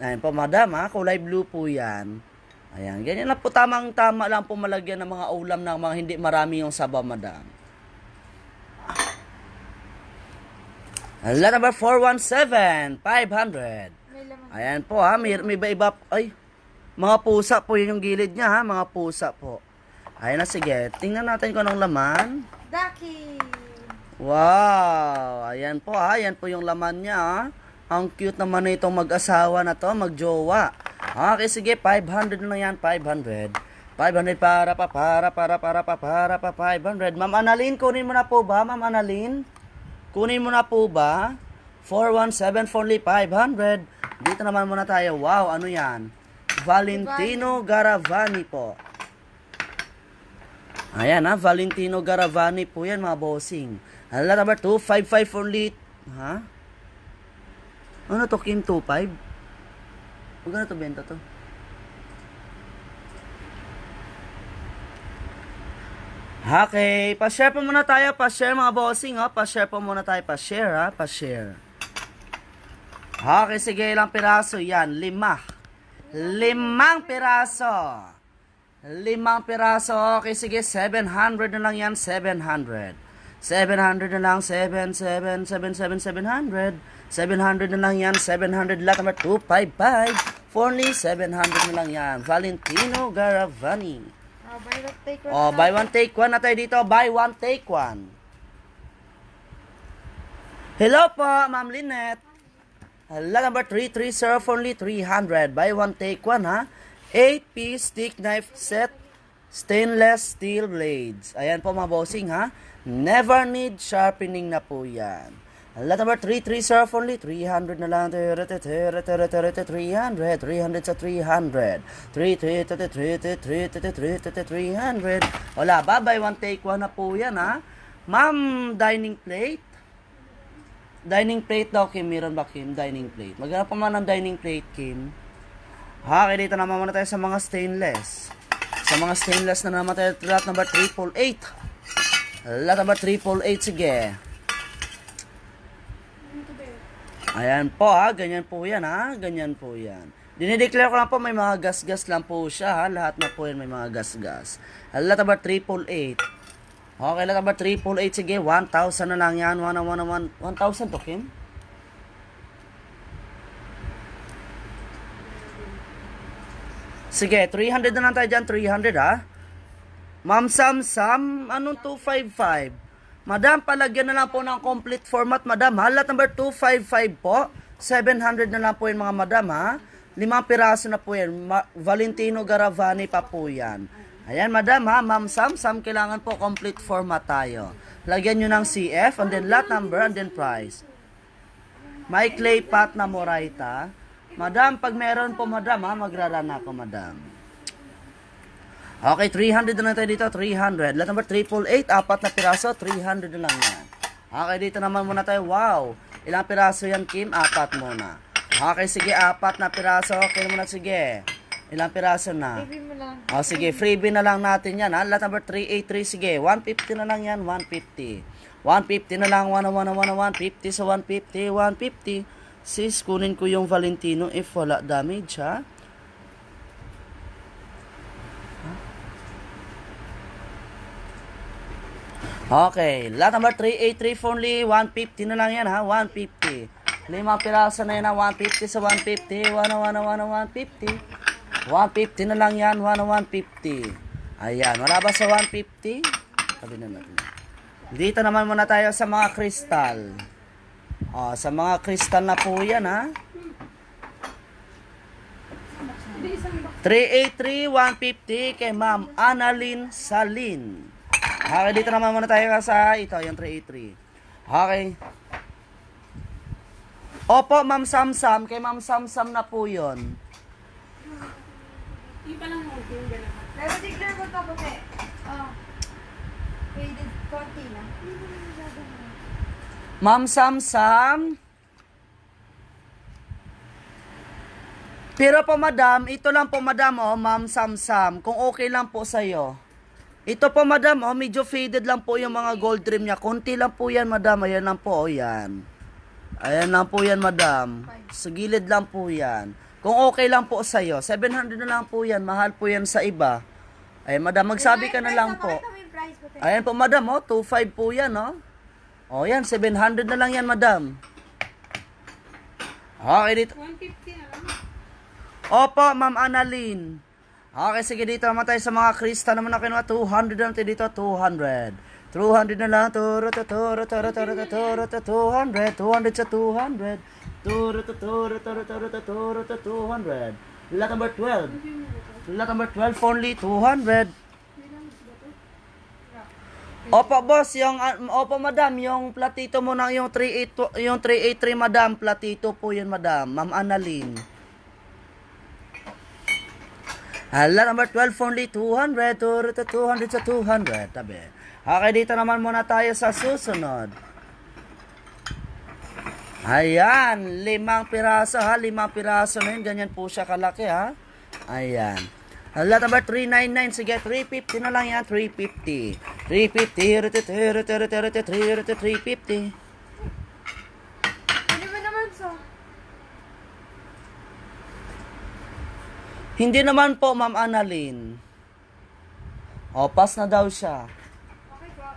Ayan po, madam, ha. Kulay blue po yan. Ayan, ganyan na po, tamang-tama lang po malagyan ng mga ulam ng mga hindi marami yung sabaw, madam. Lot number 417, 500. Ayan po, ha. May iba-iba. Ay, mga pusa po yun yung gilid niya, ha. Mga pusa po. Ayan na, sige. Tingnan natin kung anong laman. Ducky! Wow! Ayan po, ha. Ayan po yung laman niya, ha. Ang cute naman na itong mag-asawa na to, magjowa. Okay, sige, 500 na yan, 500. 500 para 500. Ma'am Annalyn, kunin mo na po ba, Ma'am Annalyn? Kunin mo na po ba? 417 for only 500. Dito naman muna tayo. Wow, ano yan? Valentino Garavani po. Ayan, ha, Valentino Garavani po yan, mga bossing. Lot number 255 for only, ha? Ano to, Kim 25? Huwag na to benta to. Okay, pa-share po muna tayo, pa-share mga bossing, ha? Pa-share po muna tayo, pa-share, ha? Pa-share. Okay, sige, ilang piraso yan? 5 piraso. 5 piraso, okay, sige, 700 na lang yan, 700. 700 na lang, 700. 700 na lang yan, 700, lot number 255. For only 700 na lang yan. Valentino Garavani. Buy one, take one. Oh, buy one, take one na tayo dito. Buy one, take one. Hello po, Ma'am Lynette. Lot number 330 for only 300. Buy one, take one, ha. 8-piece stick knife set. Stainless steel blades. Ayan po, mga bossing, ha. Never need sharpening na po yan. Lot number 330 for only 300 na lang. 300 sa 300. 300. Wala ba? Buy one, take one na po yan, ha. Ma'am, dining plate. Dining plate daw, Kim. Meron ba, Kim? Dining plate. Maghanap pa man ng dining plate, Kim. Okay, dito naman muna tayo sa mga stainless. Sa mga stainless na naman tayo. Lot number 388. Lot number 388, sige. Ayan po, ha. Ganyan po yan, ha. Ganyan po yan. Dinideclare ko lang po, may mga gas-gas lang po siya, ha. Lahat na po yan may mga gas-gas. Lot number 388. Okay, lot number 388, sige. 1,000 na lang yan. 1,000 to, Kim? Sige, 300 na lang tayo dyan. 300, ha. Ma'am Sam, anong 255? Madam, palagyan na lang po ng complete format, madam, ha. Lot number 255 po. 700 na lang po yan, mga madam, ha. 5 piraso na po yan. Valentino Garavani pa po yan. Ayan, madam, ha. Ma'am Sam, kailangan po complete format tayo. Lagyan nyo ng CF, and then lot number, and then price. May clay pot na Moraita. Madam, pag meron po, madam, ha, magraran ako, madam. Okay, 300 na tayo dito, 300. Lot number 388, 4 na piraso, 300 na lang yan. Okay, dito naman muna tayo. Wow! Ilang piraso yan, Kim? 4 muna. Okay, sige, 4 na piraso. Okay muna, sige. Ilang piraso na? Baby mo lang. O, sige, freebie na lang natin yan, ha? Lot number 383, sige. 150 na lang yan, 150. 150 na lang, 150 sa 150, 150. Sis, kunin ko yung Valentino if wala damage, ha? Okay, lot number 383 for only 150 na lang yan, ha? 150. 5 piraso na yan, ha? 150 sa 150, 150. 150 na lang yan, 150. Ayan, wala ba sa 150? Sabi na natin. Dito naman muna tayo sa mga kristal. O, sa mga kristal na po yan, ha? 383, 150 kay Ma'am Annalyn Salin. Okay, dito naman muna tayo sa ito, yung 383. Okay. Opo, Ma'am Samsam. Kay Ma'am Samsam na po yun. Yung palang holding, gano'n. Pero declare ko to kasi, faded konti na. Ma'am Samsam. Pero po madam, ito lang po madam, oh, Ma'am Samsam. Kung okay lang po sa'yo. Ito po madam, oh, medyo faded lang po yung mga gold rim niya. Konti lang po yan madam, ayan lang po, oh, yan. Ayan lang po yan madam. Sa gilid lang po yan. Kung okay lang po sa'yo, 700 na lang po yan. Mahal po yan sa iba. Ayan, madam, magsabi ka na lang po. Ayan po, madam, oh, 2.5 po yan, oh. O, yan, 700 na lang yan, madam. Okay, dito. 150 na lang. Opo, Ma'am Annalyn. Okay, sige, dito naman tayo sa mga kristal naman na kinuha. 200 na natin dito, 200. 200 na lang, 200, 200 sa 200. 200. Lot number 12. Lot number 12 only 200. Opo boss, opo madam, yung platito mo na yung 383 madam, platito po yun madam, Ma'am Annalyn. Lot number 12 only 200, 200 sa 200, tabi. Okay, dito naman muna tayo sa susunod. Ayan, 5 piraso ha, 5 piraso na yun, ganyan po siya kalaki ha. Ayan. Lot number 399, sige, 350 na lang yan, 350. 350. Hindi ba naman so? Hindi naman po, Ma'am Annalyn. O, pass na daw siya. Okay po.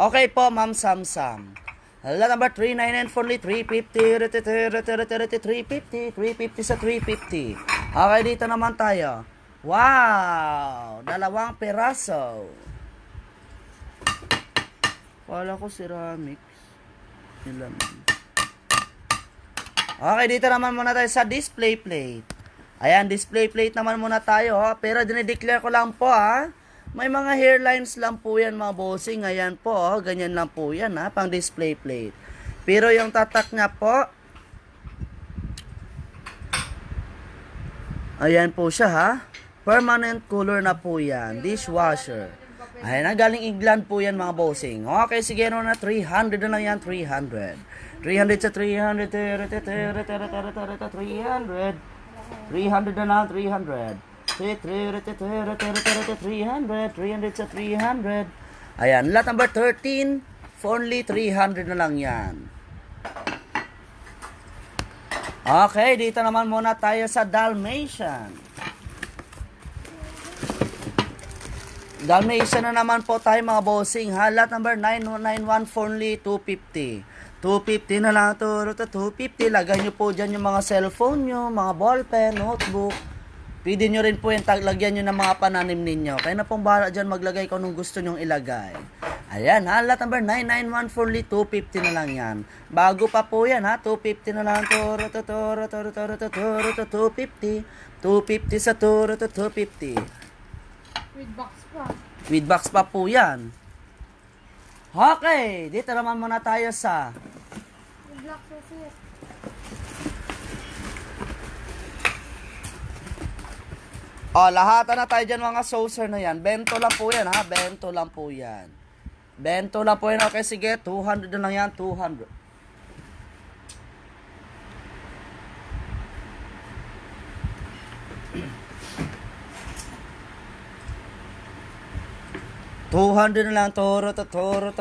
Okay po, Ma'am Samsam. Lot number 399 for 350. 350 sa 350. Okay, dito naman tayo. Wow! 2 peraso. Kala ko ceramics. Ilan? Okay, dito naman muna tayo sa display plate. Ayan, display plate naman muna tayo, ha? Pero dinideclare ko lang po, ha? May mga hairlines lang po yan, mga bossing. Ayan po, oh. Ganyan lang po yan, ha? Pang display plate. Pero yung tatak niya po, ayan po siya, ha? Permanent color na po yan. Dishwasher. Ayan, galing England po yan, mga bossing. Okay, sige, ano na, 300 na lang yan, 300. 300 sa 300. 300 na lang, 300. 300 sa 300. Ayan, lot number 13, for only 300 na lang yan. Okay, dito naman muna tayo sa Dalmatian. Dalmatian na naman po tayo, mga bossing, ha? Lot number 991, for only 250. 250 na lang, 250. Lagay nyo po dyan yung mga cellphone nyo, mga ballpen, notebook. Pwede nyo rin po yung lagyan nyo ng mga pananim ninyo. Kaya na pong bahala dyan maglagay kung anong gusto nyong ilagay. Ayan, ha? Lot number 991 for only 250 na lang yan. Bago pa po yan, ha? 250 na lang. 250. 250 sa 250. With box pa. With box pa po yan. Okay, dito naman muna tayo sa Black saucer. lahatan na tayo dyan mga saucer na yan. Bento lang po yan, ha? Bento lang po yan. Bento lang po yan. Okay, sige. 200 na lang yan. 200. $200 na lang. Toro, 200.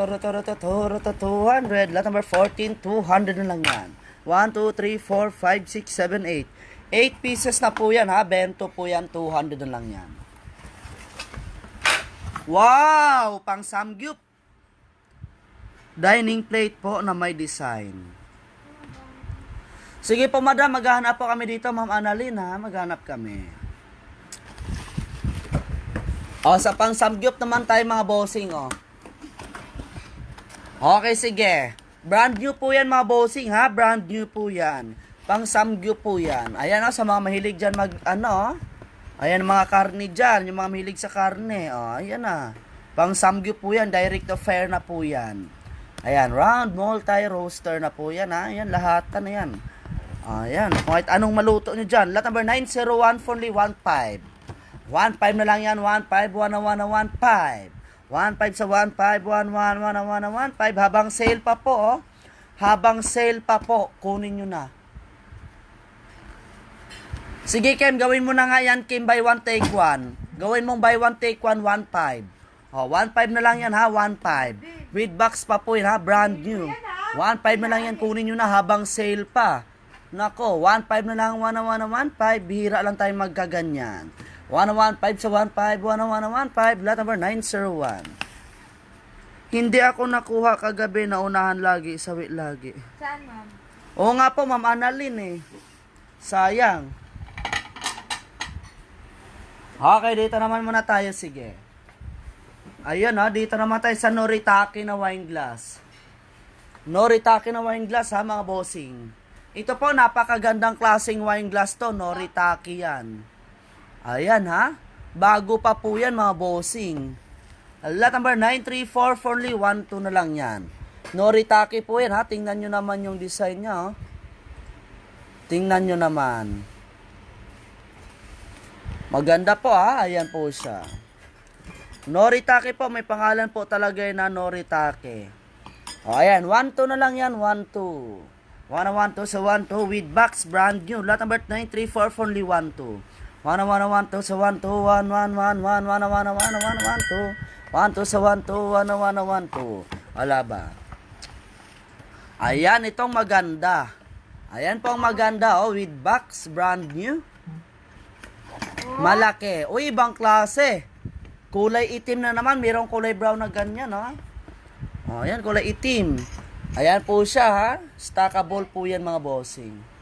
Lot number 14, 200 na lang yan. 1, 2, 3, 4, 5, 6, 7, 8. 8 pieces na po yan ha. Bento po yan. 200 na lang yan. Wow! Pang samgyup. Dining plate po na may design. Sige po madam, maghahanap po kami dito, Ma'am Annalyn ha. Maghanap kami. O, sa pang samgyup naman tayo mga bossing, o. Okay, sige. Brand new po yan mga bossing, ha? Brand new po yan. Pang samgyup po yan. Ayan, o, sa mga mahilig dyan ayan, mga karne dyan. Yung mga mahilig sa karne, o. Ayan, na. Pang samgyup po yan. Direct to fire na po yan. Ayan, round multi-roaster na po yan, ha? Ayan, lahatan na yan. Ayan, kahit anong maluto nyo dyan. Lot number 901, only 15. 1.5 na lang yan, 1.5, 1 1 1 1.5. 1.5 sa 1.5, 1 1 1 1 1 1.5. Habang sale pa po, oh. Habang sale pa po, kunin nyo na. Sige, Kim, gawin mo na nga yan, Kim, buy one, take one. Gawin mong buy one, take one, 1.5. Oh, 1.5 na lang yan, ha, 1.5. With box pa po yun, ha, brand new. 1.5 na lang yan, kunin nyo na habang sale pa. Nako, 1.5 na lang, 1 1 1.5. Bihira lang tayo magkaganyan. 115 sa 15, 115, lot number 901. Hindi ako nakuha kagabi, naunahan lagi, sawi lagi. Saan, ma'am? Oo nga po, Ma'am Annalyn eh. Sayang. Okay, dito naman muna tayo, sige. Ayun dito naman tayo sa Noritake na wine glass. Noritake na wine glass ha, mga bossing. Ito po, napakagandang klaseng wine glass to, Noritake yan. Ayan ha. Bago pa po yan mga bossing. Lot number 934, only 12 na lang yan. Noritake po yan ha. Tingnan nyo naman yung design niya. Oh. Tingnan nyo naman. Maganda po ha. Ayan po siya. Noritake po. May pangalan po talaga na Noritake. O ayan. 12 na lang yan. 12. 1 1 2 sa 1 2 with box brand new. Lot number 934, only 12. 1 1 1 2 sa 1 2 1 1 1 1 1 1 1 1 1 2 1 2 sa 1 2 1 1 1 2. Wala ba? Ayan, itong maganda. Ayan po ang maganda, with box, brand new. Malaki. Uy, ibang klase. Kulay itim na naman, mayroong kulay brown na ganyan, ayan, kulay itim. Ayan po siya, ha. Stackable po yan, mga bossing.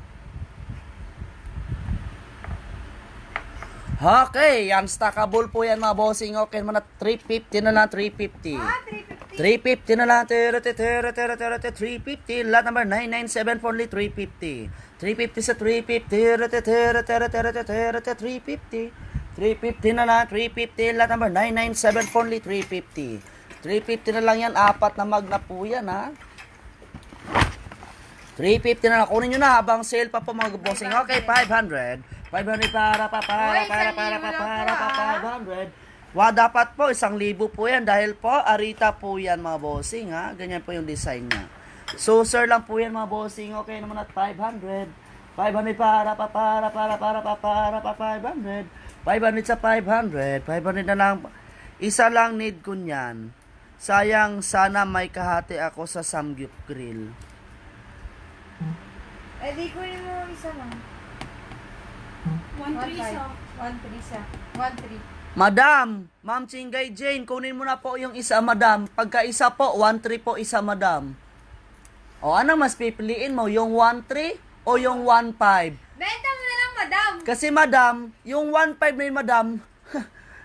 Okay, yan, stackable po yan mga bossing. Okay naman na 350 na lang, 350. 350 na lang, 350. Lot number 997 only 350. 350 sa 350, 350. 350 na lang, 350. Lot number 997 only 350. 350 na lang yan, 4 na mag na po yan, ha. 350 na lang, kunin nyo na habang sale pa po mga bossing. Okay, 500 para 500. Dapat po 1,000 po yan dahil po Arita po yan mga bossing ha. Ganyan po yung design niya. So sir lang po yan mga bossing. Okay naman at 500. 500 para 500. 500 sa 500. 500 na lang. Isa lang need ko niyan. Sayang sana may kahati ako sa Samgyup Grill. Di ko mo isa lang. 1-3 sa. 1-3. Madam, Ma'am Chingay Jane, kunin mo na po yung isa, madam. Pagka isa po, 1-3 po isa, madam. O ano mas pipiliin mo, yung 1-3 o yung 1-5? Benta mo na lang, madam. Kasi madam, yung 1-5 na yun, madam,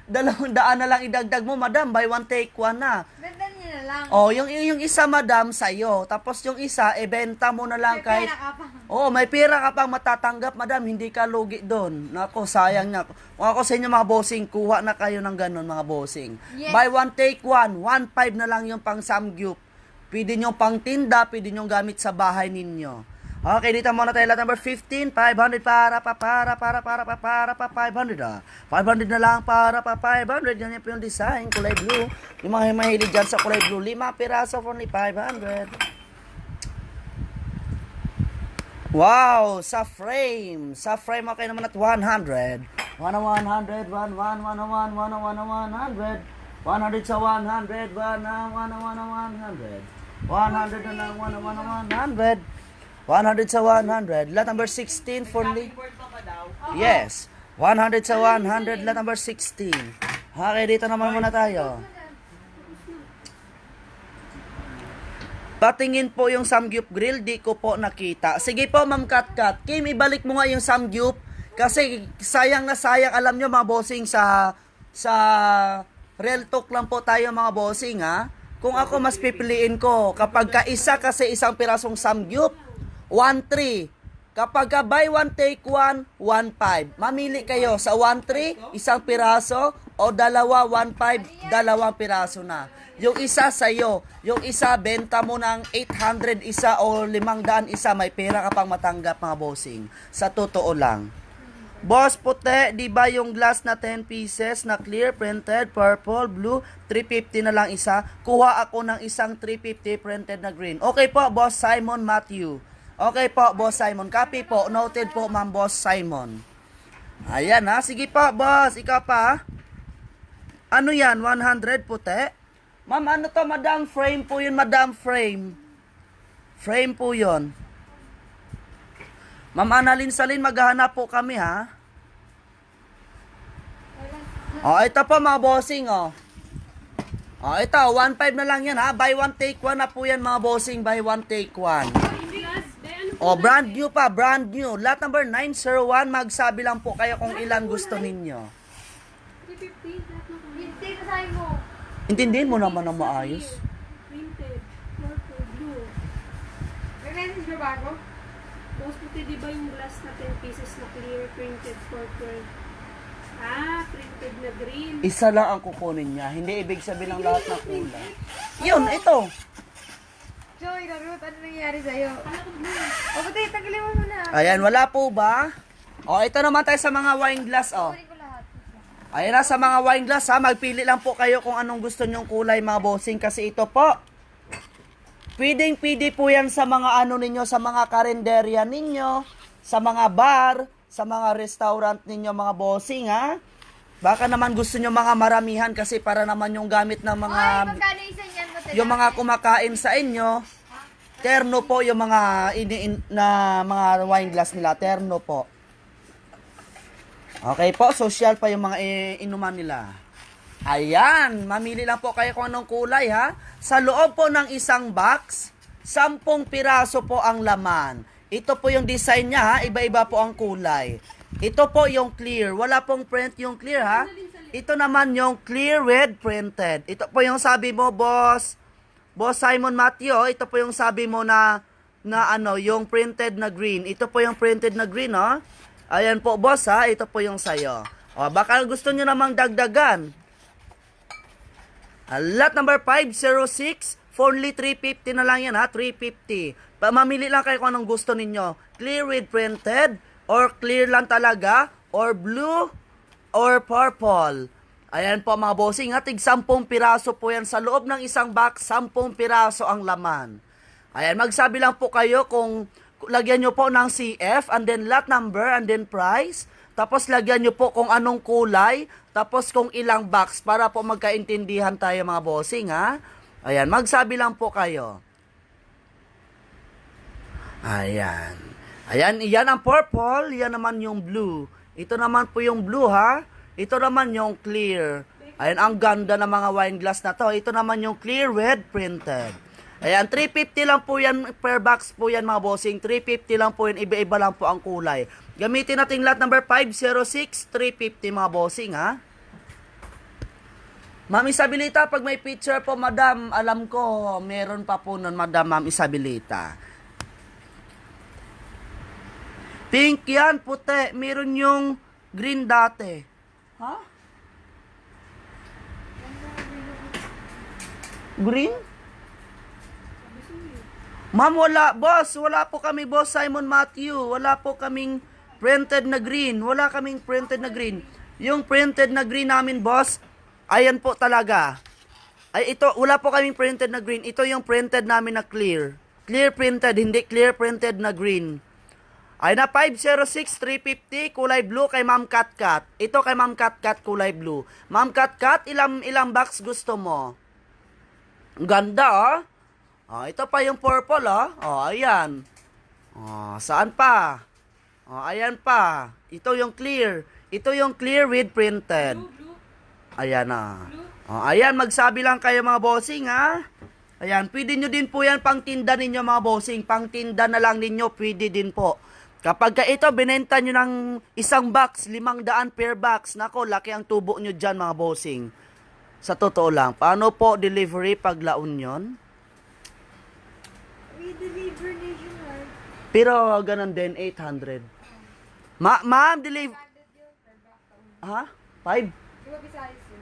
200 na lang idagdag mo, madam. Buy one, take one na. Benta niyo na lang. O, yung isa, madam, sa'yo. Tapos yung isa, benta mo na lang May kahit... pera ka pa. Oo, may pera ka pang matatanggap, madam. Hindi ka lugi doon. Nako, sayang niya. Kung ako sa inyo, mga bossing, kuha na kayo ng ganun, mga bossing. Yes. Buy one, take one. 1.5 na lang yung pang samgyup. Pwede nyo pang tinda, pwede nyo gamit sa bahay ninyo. Okay, dito muna tayo lot number 15. 500 para 500 ah. 500 na lang para 500. Ganyan po yung design, kulay blue. Yung mga mahilig dyan sa kulay blue, 5 piraso for only 500. Wow, sa frame. Sa frame, okay naman at 100. 100, 100, 100, 100, 100, 100 sa 100, 100, 100, 100. 100 na lang, 100. 100 sa 100. Lot number 16 for only. Yes. 100 sa 100, lot number 16. Okay, dito naman muna tayo. Patingin po yung samgyup grill, di ko po nakita. Sige po, Ma'am Katkat. Kim, ibalik mo nga yung samgyup. Kasi sayang na sayang, alam nyo mga bossing, sa real talk lang po tayo mga bossing ha. Kung ako mas pipiliin ko, kapag kaisa kasi isang pirasong samgyup, 1-3. Kapag ka buy one take one, 1-5. Mamili kayo sa 1-3, isang piraso, o dalawa, 1-5, dalawang piraso na. Yung isa sa'yo, yung isa benta mo ng 800 isa o 500 isa, may pera ka pang matanggap mga bossing. Sa totoo lang. Boss, puti, di ba yung glass na 10 pieces na clear, printed, purple, blue, 350 na lang isa. Kuha ako ng isang 350 printed na green. Okay po, Boss Simon Matthew. Okay po, Boss Simon. Copy po, noted po, Ma'am Boss Simon. Ayan ha, sige po, Boss, ikaw pa. Ano yan, 100 puti? Ma'am, ano to, Madam? Frame po yun, Madam, frame. Frame po yun. Ma'am Annalyn Salin, maghahanap po kami, ha? O, ito po, mga bossing, o. O, ito, 1.5 na lang yan, ha? Buy one, take one na po yan, mga bossing. Buy one, take one. O, brand new pa, brand new. Lot number 901, magsabi lang po kayo kung ilan gusto ninyo. 350, lahat ng kulay. Hindi ka sa'yo mo. Intindihin mo naman na maayos. Printed, purple, blue. May message ba bago? Boss, puti, di ba yung glass na 10 pieces na clear, printed, purple? Ah, printed na green. Isa lang ang kukunin niya. Hindi ibig sabihin ng lahat na kulay. Yun, ito. Joy, Ruth, ano nangyari sa'yo? O, buti, tanggalin mo muna. Ayan, wala po ba? O, ito naman tayo sa mga wine glass, o. Kunin ko lahat. Ayan na, sa mga wine glass, ha. Magpili lang po kayo kung anong gusto nyong kulay, mga bossing. Kasi ito po, pwede po yan sa mga ano ninyo, sa mga karinderya ninyo, sa mga bar, sa mga restaurant ninyo, mga bossing, ha. Baka naman gusto nyo mga maramihan kasi para naman yung gamit ng mga... Ay, magkano isa niyan? Yung mga kumakain sa inyo, terno po yung mga na mga wine glass nila, terno po. Okay po, social pa yung mga inuman nila. Ayan, mamili lang po kayo kung anong kulay ha. Sa loob po ng isang box, 10 piraso po ang laman. Ito po yung design niya ha, iba-iba po ang kulay. Ito po yung clear, wala pong print yung clear ha. Ito naman yung clear with printed. Ito po yung sabi mo, Boss Simon Matthew, ito po yung sabi mo na ano, yung printed na green. Ito po yung printed na green, oh. Ayan po, boss, ha. Ito po yung sayo. O, baka gusto nyo namang dagdagan. Lot number 506, for only 350 na lang yan, ha. 350. Mamili lang kayo kung anong gusto ninyo. Clear with printed, or clear lang talaga, or blue, or purple. Ayan po mga bossing, ha, tig 10 piraso po yan. Sa loob ng isang box, 10 piraso ang laman. Ayan, magsabi lang po kayo kung lagyan nyo po ng CF, and then lot number, and then price. Tapos lagyan nyo po kung anong kulay, tapos kung ilang box, para po magkaintindihan tayo mga bossing, ha. Ayan, magsabi lang po kayo. Ayan. Ayan, yan ang purple, yan naman yung blue. Ito naman po yung blue, ha. Ito naman yung clear. Ayan, ang ganda ng mga wine glass na to. Ito naman yung clear with printed. Ayan, 350 lang po yan per box po yan mga bossing. 350 lang po yan, iba-iba lang po ang kulay. Gamitin natin lot number 506, 350 mga bossing, ha. Ma'am Isabelita, pag may picture po, madam, alam ko, meron pa po nun, madam, Ma'am Isabelita. Pink yan, puti. Meron yung green dati. Ha? Green? Ma'am, wala, boss. Wala po kami, boss Simon Matthew. Wala po kaming printed na green. Wala kaming printed na green. Yung printed na green namin, boss, ayan po talaga. Ay, ito, wala po kaming printed na green. Ito yung printed namin na clear. Clear printed, hindi clear printed na green. Ay na 506 350 kulay blue kay Ma'am Katkat. Ito kay Ma'am Katkat kulay blue. Ma'am Katkat, ilang box gusto mo? Ganda oh. Oh, ito pa yung purple oh. Oh, ayan. Oh, saan pa? Oh, ayan pa. Ito yung clear. Ito yung clear with printed. Blue. Ayan na. Oh, ayan, magsabi lang kayo mga bossing ha. Ayan, pwede nyo din po yan pang tinda ninyo mga bossing. Pang tinda na lang ninyo, pwede din po. Kapag ka ito, binenta nyo ng isang box, 500 per box. Nako, laki ang tubo nyo dyan mga bossing. Sa totoo lang. Paano po delivery pag La Union? We deliver nationwide. Pero ganun din, 800. Ma'am, deliver... Ha? 5? Di ba Visayas yun?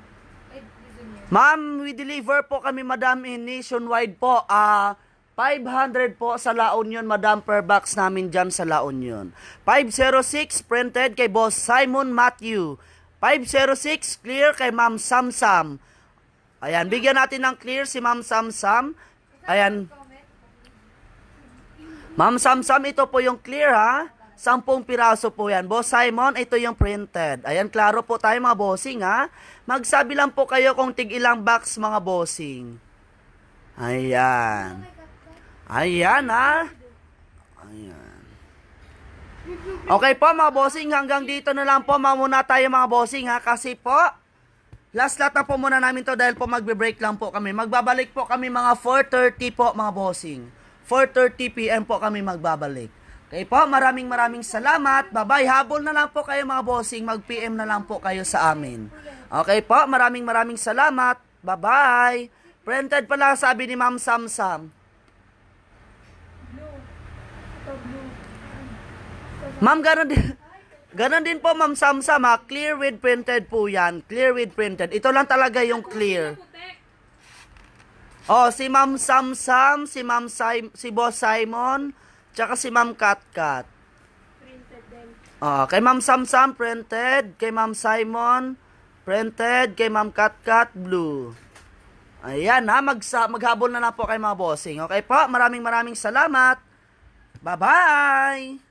Ay, Luzon yun. Ma'am, we deliver po kami, madam, in nationwide po. 500 po sa La Union, madam, per box namin dyan sa La Union. 506, printed kay Boss Simon Matthew. 506, clear kay Ma'am Samsam. Ayan, bigyan natin ng clear si Ma'am Samsam. Ayan. Ma'am Samsam, ito po yung clear ha. 10 piraso po yan. Boss Simon, ito yung printed. Ayan, klaro po tayo mga bossing ha. Magsabi lang po kayo kung tig ilang box mga bossing. Ayan. Ayan ha. Ayan. Okay po mga bossing, hanggang dito na lang po muna tayo mga bossing ha. Kasi po, last lot na po muna namin to dahil po magbe-break lang po kami. Magbabalik po kami mga 4:30 po mga bossing. 4:30 PM po kami magbabalik. Okay po, maraming salamat. Bye-bye. Habol na lang po kayo mga bossing. Mag-PM na lang po kayo sa amin. Okay po, maraming salamat. Bye-bye. Printed pala sabi ni Ma'am Samsam. Ma'am, ganon din po Ma'am Samsam ha. Clear with printed po yan. Clear with printed. Ito lang talaga yung clear. Oh, si Ma'am Samsam, si Boss Simon, tsaka si Ma'am Katkat. Printed din. Oh, kay Ma'am Samsam, printed. Kay Ma'am Simon, printed. Kay Ma'am Katkat, blue. Ayan ha, maghabol na lang po kay mga bossing. Okay po, maraming salamat. Bye-bye!